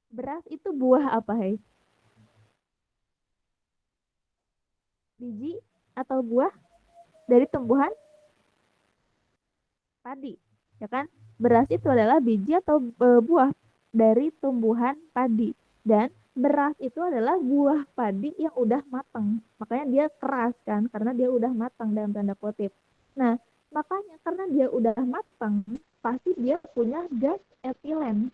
Beras itu buah apa, hei? Biji atau buah dari tumbuhan padi, ya kan? Beras itu adalah biji atau buah dari tumbuhan padi, dan beras itu adalah buah padi yang udah matang. Makanya dia keras kan, karena dia udah matang dalam tanda kutip. Nah, makanya karena dia udah matang, pasti dia punya gas etilen.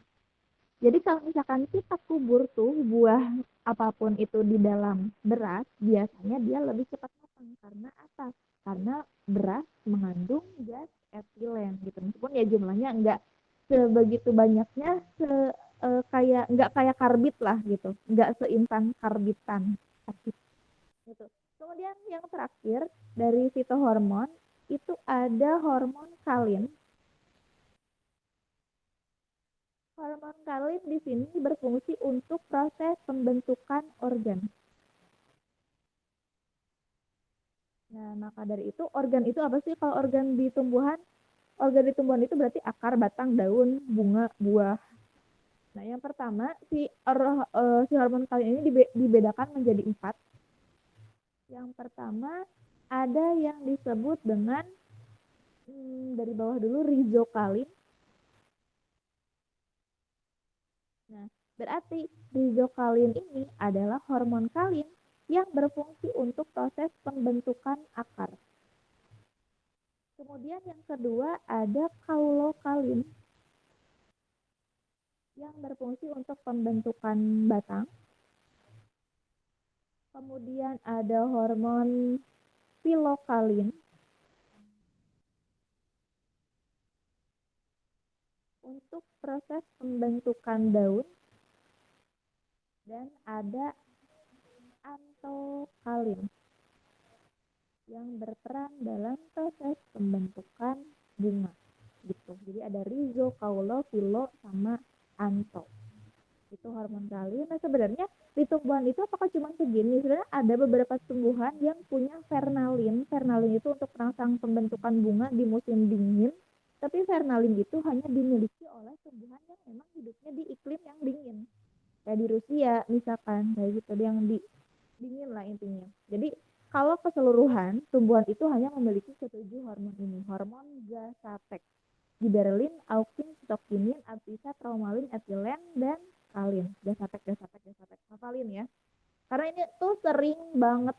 Jadi kalau misalkan kita kubur tuh buah apapun itu di dalam beras, biasanya dia lebih cepat matang. Karena apa? Karena beras mengandung gas etilen gitu. Meskipun ya jumlahnya enggak sebegitu banyaknya, kayak enggak kayak karbit lah gitu. Enggak seinstan karbitan. Gitu. Kemudian yang terakhir dari fitohormon itu ada hormon kalin. Hormon kalin di sini berfungsi untuk proses pembentukan organ. Nah, maka dari itu organ itu apa sih? Kalau organ di tumbuhan itu berarti akar, batang, daun, bunga, buah. Nah, yang pertama si hormon kalian ini dibedakan menjadi 4. Yang pertama ada yang disebut dengan dari bawah dulu rizokalin. Nah, berarti rizokalin ini adalah hormon kalin yang berfungsi untuk proses pembentukan akar. Kemudian yang kedua ada kaulokalin yang berfungsi untuk pembentukan batang. Kemudian ada hormon pilokalin untuk proses pembentukan daun. Dan ada antokalin yang berperan dalam proses pembentukan bunga gitu. Jadi ada rizo, kaulo, filo, sama anto. Itu hormon kalin. Nah, sebenarnya di tumbuhan itu apakah cuma segini? Sebenarnya ada beberapa tumbuhan yang punya vernalin. Vernalin itu untuk perangsang pembentukan bunga di musim dingin. Tapi vernalin itu hanya dimiliki oleh tumbuhan yang memang hidupnya di iklim yang dingin. Kayak di Rusia misalkan, kayak gitu, yang dingin lah intinya. Jadi kalau keseluruhan tumbuhan itu hanya memiliki ketujuh hormon ini. Hormon Gastapex, giberelin, auxin, cytokinin, abscissa, traumalin, etilen, dan kalin. Gastapex, hafalin ya. Karena ini tuh sering banget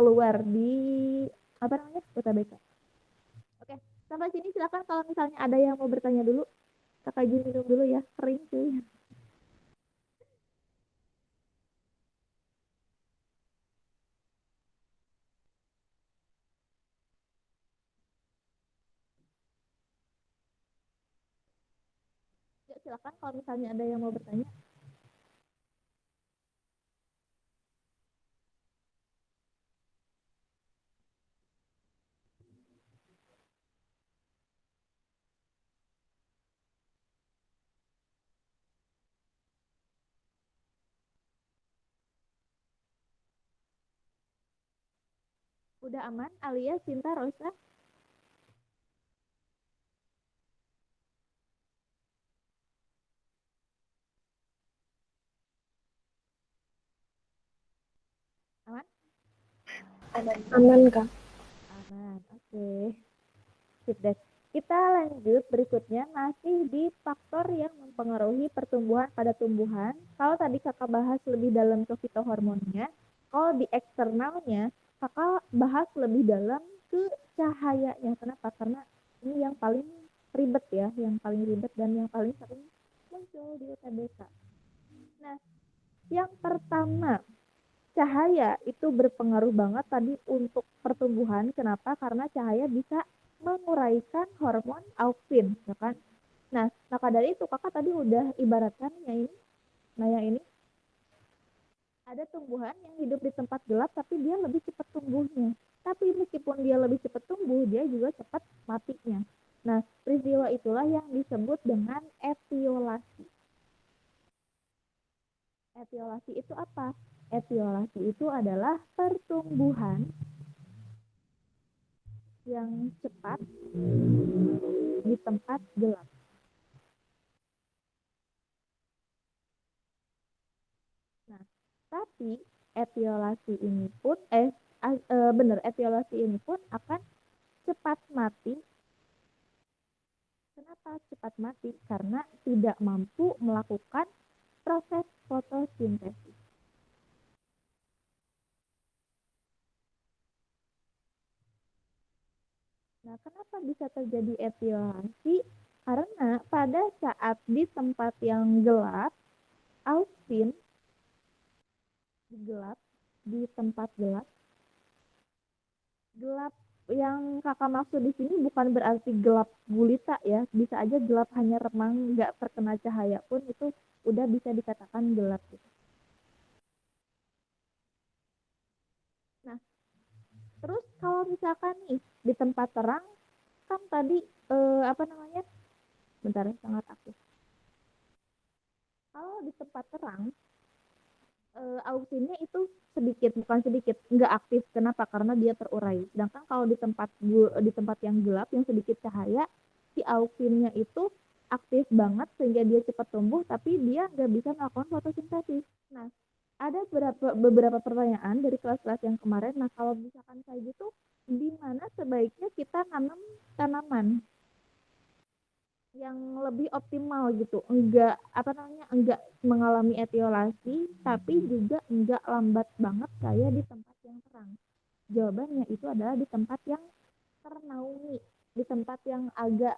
keluar di apa namanya UTBK. Oke, sampai sini silakan kalau misalnya ada yang mau bertanya dulu. Kakak izin minum dulu ya, kering cuy. Ya, silakan kalau misalnya ada yang mau bertanya. Udah aman, alias Cinta Rosa? Aman? Aman. Aman, Kak. Aman, oke. Sip deh. Kita lanjut berikutnya masih di faktor yang mempengaruhi pertumbuhan pada tumbuhan. Kalau tadi kakak bahas lebih dalam ke fitohormonnya, kalau di eksternalnya kakak bahas lebih dalam ke cahayanya. Kenapa? Karena ini yang paling ribet ya, yang paling ribet dan yang paling sering muncul di UTBK. Nah, yang pertama, cahaya itu berpengaruh banget tadi untuk pertumbuhan. Kenapa? Karena cahaya bisa menguraikan hormon auxin, ya kan? Nah, maka dari itu kakak tadi udah ibaratkan ya ini, nah yang ini ada tumbuhan yang hidup di tempat gelap tapi dia lebih cepat tumbuhnya. Tapi meskipun dia lebih cepat tumbuh, dia juga cepat matinya. Nah, peristiwa itulah yang disebut dengan etiolasi. Etiolasi itu apa? Etiolasi itu adalah pertumbuhan yang cepat di tempat gelap. Nah, tapi etiolasi ini pun etiolasi ini pun akan cepat mati. Kenapa cepat mati? Karena tidak mampu melakukan proses fotosintesis. Nah, kenapa bisa terjadi etiolasi? Karena pada saat di tempat yang gelap, auxin gelap, di tempat gelap, gelap yang kakak maksud di sini bukan berarti gelap gulita ya, bisa aja gelap hanya remang, nggak terkena cahaya pun itu udah bisa dikatakan gelap gitu. Nah, terus kalau misalkan nih di tempat terang, kan tadi apa namanya? Bentar, sangat aktif. Kalau di tempat terang, auksinnya itu sedikit, bukan sedikit, nggak aktif. Kenapa? Karena dia terurai. Sedangkan kalau di tempat yang gelap, yang sedikit cahaya, si auksinnya itu aktif banget sehingga dia cepat tumbuh, tapi dia nggak bisa melakukan fotosintesis. Nah, ada beberapa pertanyaan dari kelas-kelas yang kemarin. Nah, kalau misalkan kayak gitu, di mana sebaiknya kita nanam tanaman yang lebih optimal gitu, enggak mengalami etiolasi, tapi juga enggak lambat banget kayak di tempat yang terang. Jawabannya itu adalah di tempat yang ternaungi, di tempat yang agak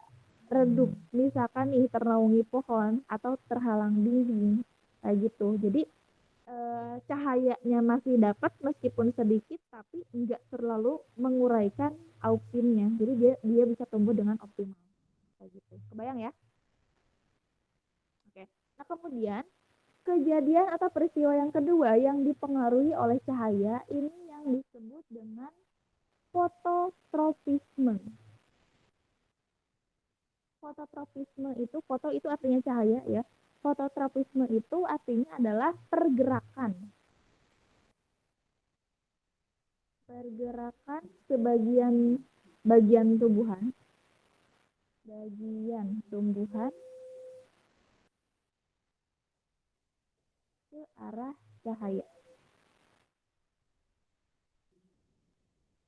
redup, misalkan nih ternaungi pohon atau terhalang dinding kayak gitu. Jadi cahayanya masih dapat meskipun sedikit, tapi enggak terlalu menguraikan auksinnya, jadi dia bisa tumbuh dengan optimal kayak gitu. Kebayang ya? Oke. Nah, kemudian kejadian atau peristiwa yang kedua yang dipengaruhi oleh cahaya ini yang disebut dengan fototropisme. Fototropisme itu, foto itu artinya cahaya ya. Fototropisme itu artinya adalah pergerakan. Pergerakan bagian tumbuhan ke arah cahaya.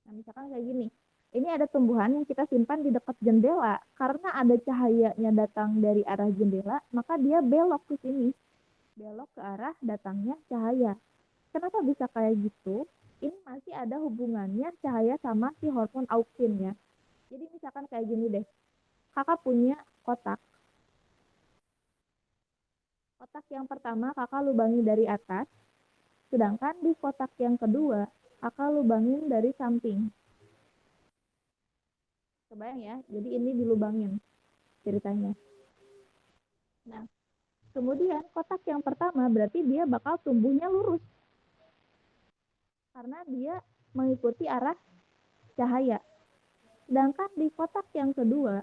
Nah, misalkan kayak gini. Ini ada tumbuhan yang kita simpan di dekat jendela. Karena ada cahayanya datang dari arah jendela, maka dia belok ke sini. Belok ke arah datangnya cahaya. Kenapa bisa kayak gitu? Ini masih ada hubungannya cahaya sama si hormon auksin ya. Jadi misalkan kayak gini deh. Kakak punya kotak. Kotak yang pertama kakak lubangi dari atas. Sedangkan di kotak yang kedua, kakak lubangin dari samping. Kebayang ya? Jadi ini dilubangin ceritanya. Nah, kemudian kotak yang pertama berarti dia bakal tumbuhnya lurus. Karena dia mengikuti arah cahaya. Sedangkan di kotak yang kedua,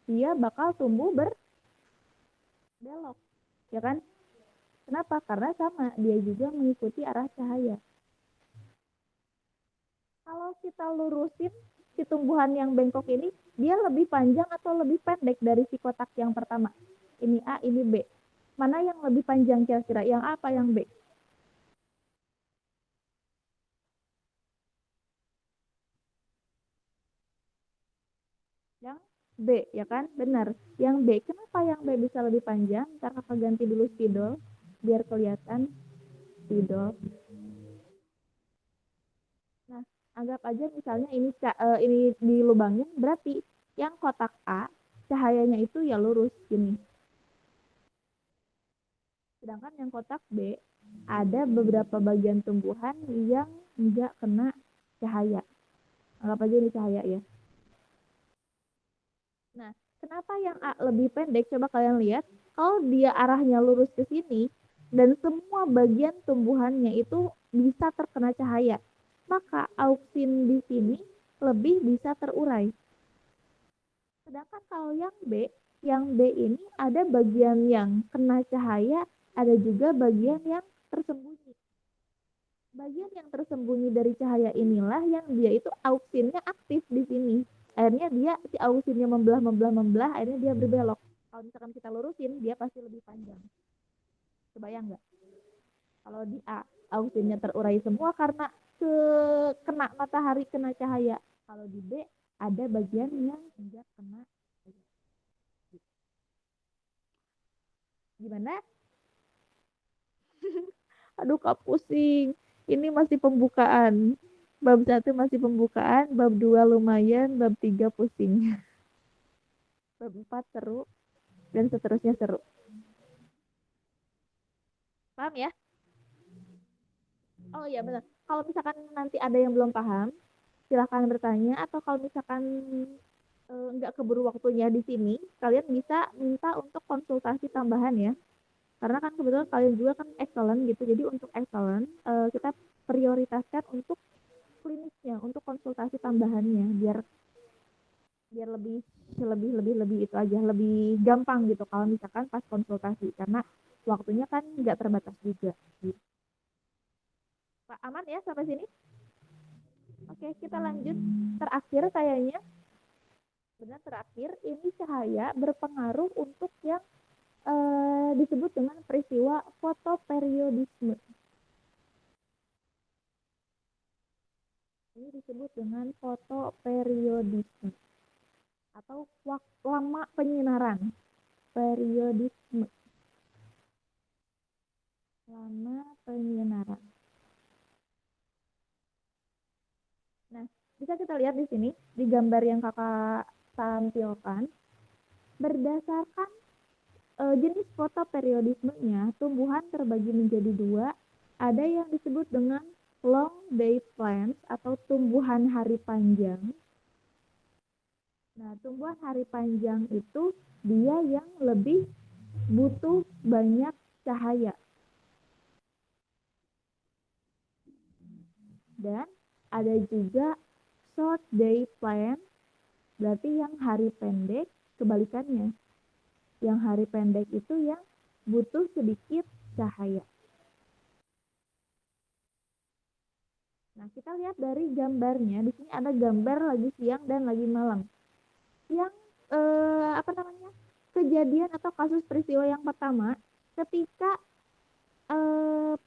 dia bakal tumbuh berbelok. Ya kan? Kenapa? Karena sama, dia juga mengikuti arah cahaya. Kalau kita lurusin si tumbuhan yang bengkok ini, dia lebih panjang atau lebih pendek dari si kotak yang pertama? Ini A, ini B. Mana yang lebih panjang kira-kira? Yang A apa yang B? Yang B, ya kan? Benar. Yang B. Kenapa yang B bisa lebih panjang? Ntar kakak ganti dulu spidol, biar kelihatan spidol. Nah, anggap aja misalnya ini dilubangin, berarti yang kotak A, cahayanya itu ya lurus gini. Sedangkan yang kotak B, ada beberapa bagian tumbuhan yang enggak kena cahaya. Anggap aja ini cahaya ya. Nah, kenapa yang A lebih pendek? Coba kalian lihat. Kalau dia arahnya lurus ke sini, dan semua bagian tumbuhannya itu bisa terkena cahaya, maka auksin di sini lebih bisa terurai. Sedangkan kalau yang B ini ada bagian yang kena cahaya, ada juga bagian yang tersembunyi. Bagian yang tersembunyi dari cahaya inilah yang dia itu auksinnya aktif di sini. Akhirnya dia si auksinnya membelah, akhirnya dia berbelok. Kalau misalkan kita lurusin, dia pasti lebih panjang. Kebayang nggak? Kalau di A, auksinnya terurai semua karena kena matahari, kena cahaya. Kalau di B, ada bagian yang enggak kena cahaya. Gimana? Aduh, Kak pusing. Ini masih pembukaan. Bab 1 masih pembukaan, bab 2 lumayan, bab 3 pusing. Bab 4 seru, dan seterusnya seru. Paham ya? Oh iya benar. Kalau misalkan nanti ada yang belum paham, silahkan bertanya. Atau kalau misalkan nggak keburu waktunya di sini, kalian bisa minta untuk konsultasi tambahan ya. Karena kan kebetulan kalian juga kan excellent gitu. Jadi untuk excellent, kita prioritaskan untuk klinisnya, untuk konsultasi tambahannya, biar lebih itu aja, lebih gampang gitu kalau misalkan pas konsultasi, karena waktunya kan nggak terbatas juga gitu. Pak, aman ya sampai sini? Oke, kita lanjut. Terakhir kayaknya, benar terakhir, ini cahaya berpengaruh untuk yang disebut dengan peristiwa fotoperiodisme. Ini disebut dengan fotoperiodisme atau lama penyinaran. Periodisme. Lama penyinaran. Nah, bisa kita lihat di sini, di gambar yang kakak tampilkan, berdasarkan jenis fotoperiodismenya, tumbuhan terbagi menjadi dua. Ada yang disebut dengan long day plants atau tumbuhan hari panjang. Nah, tumbuhan hari panjang itu dia yang lebih butuh banyak cahaya. Dan ada juga short day plant, berarti yang hari pendek, kebalikannya. Yang hari pendek itu yang butuh sedikit cahaya. Nah, kita lihat dari gambarnya, di sini ada gambar lagi siang dan lagi malam. Yang kejadian atau kasus peristiwa yang pertama, ketika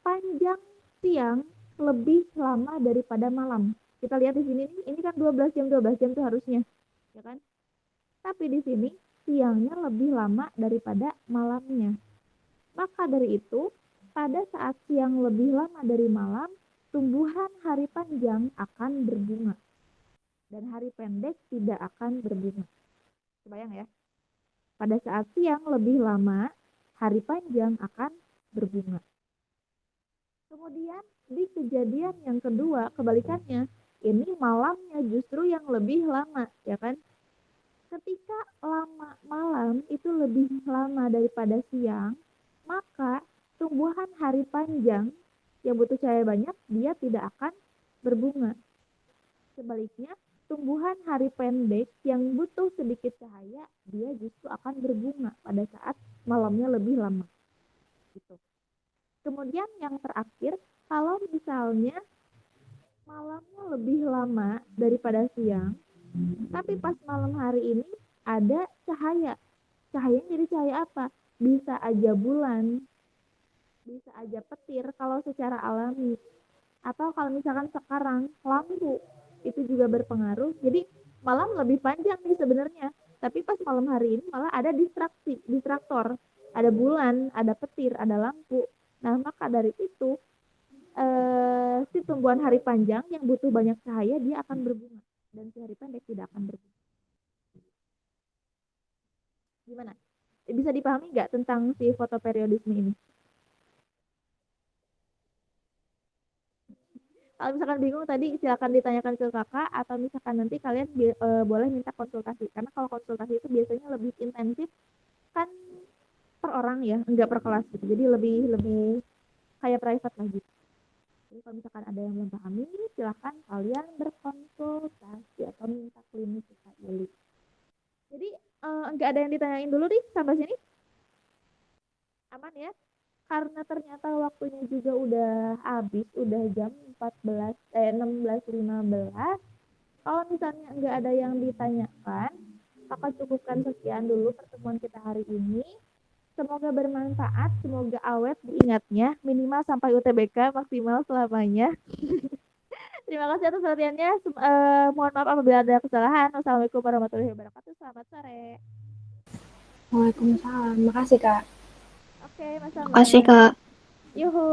panjang siang lebih lama daripada malam. Kita lihat di sini nih, ini kan 12 jam tuh harusnya, ya kan? Tapi di sini siangnya lebih lama daripada malamnya. Maka dari itu, pada saat siang lebih lama dari malam, tumbuhan hari panjang akan berbunga. Dan hari pendek tidak akan berbunga. Kebayang ya? Pada saat siang lebih lama, hari panjang akan berbunga. Kemudian di kejadian yang kedua, kebalikannya, ini malamnya justru yang lebih lama, ya kan? Ketika lama malam itu lebih lama daripada siang, maka tumbuhan hari panjang yang butuh cahaya banyak, dia tidak akan berbunga. Sebaliknya, tumbuhan hari pendek yang butuh sedikit cahaya, dia justru akan berbunga pada saat malamnya lebih lama. Gitu. Kemudian yang terakhir, kalau misalnya malamnya lebih lama daripada siang, tapi pas malam hari ini ada cahaya. Cahayanya jadi cahaya apa? Bisa aja bulan, bisa aja petir kalau secara alami. Atau kalau misalkan sekarang lampu, itu juga berpengaruh. Jadi malam lebih panjang nih sebenarnya. Tapi pas malam hari ini malah ada distraktor. Ada bulan, ada petir, ada lampu. Nah, maka dari itu, si tumbuhan hari panjang yang butuh banyak cahaya, dia akan berbunga. Dan si hari pendek tidak akan berbunga. Gimana? Bisa dipahami nggak tentang si fotoperiodisme ini? Kalau misalkan bingung tadi, silakan ditanyakan ke kakak, atau misalkan nanti kalian boleh minta konsultasi. Karena kalau konsultasi itu biasanya lebih intensif, kan per orang ya, enggak per kelas gitu. Jadi lebih kayak private lagi. Jadi kalau misalkan ada yang belum pahami, silahkan kalian berkonsultasi atau minta klinik ke Kak Yuli. Jadi enggak ada yang ditanyain dulu nih sampai sini? Aman ya? Karena ternyata waktunya juga udah habis, udah jam 16.15. Kalau misalnya enggak ada yang ditanyakan, kakak cukupkan sekian dulu pertemuan kita hari ini. Semoga bermanfaat, semoga awet diingatnya, minimal sampai UTBK, maksimal selamanya. Terima kasih atas perhatiannya. Mohon maaf apabila ada kesalahan. Wassalamualaikum warahmatullahi wabarakatuh. Selamat sore. Waalaikumsalam. Makasih, Kak. Oke, Mas Amel. Makasih, Kak. Yuhu.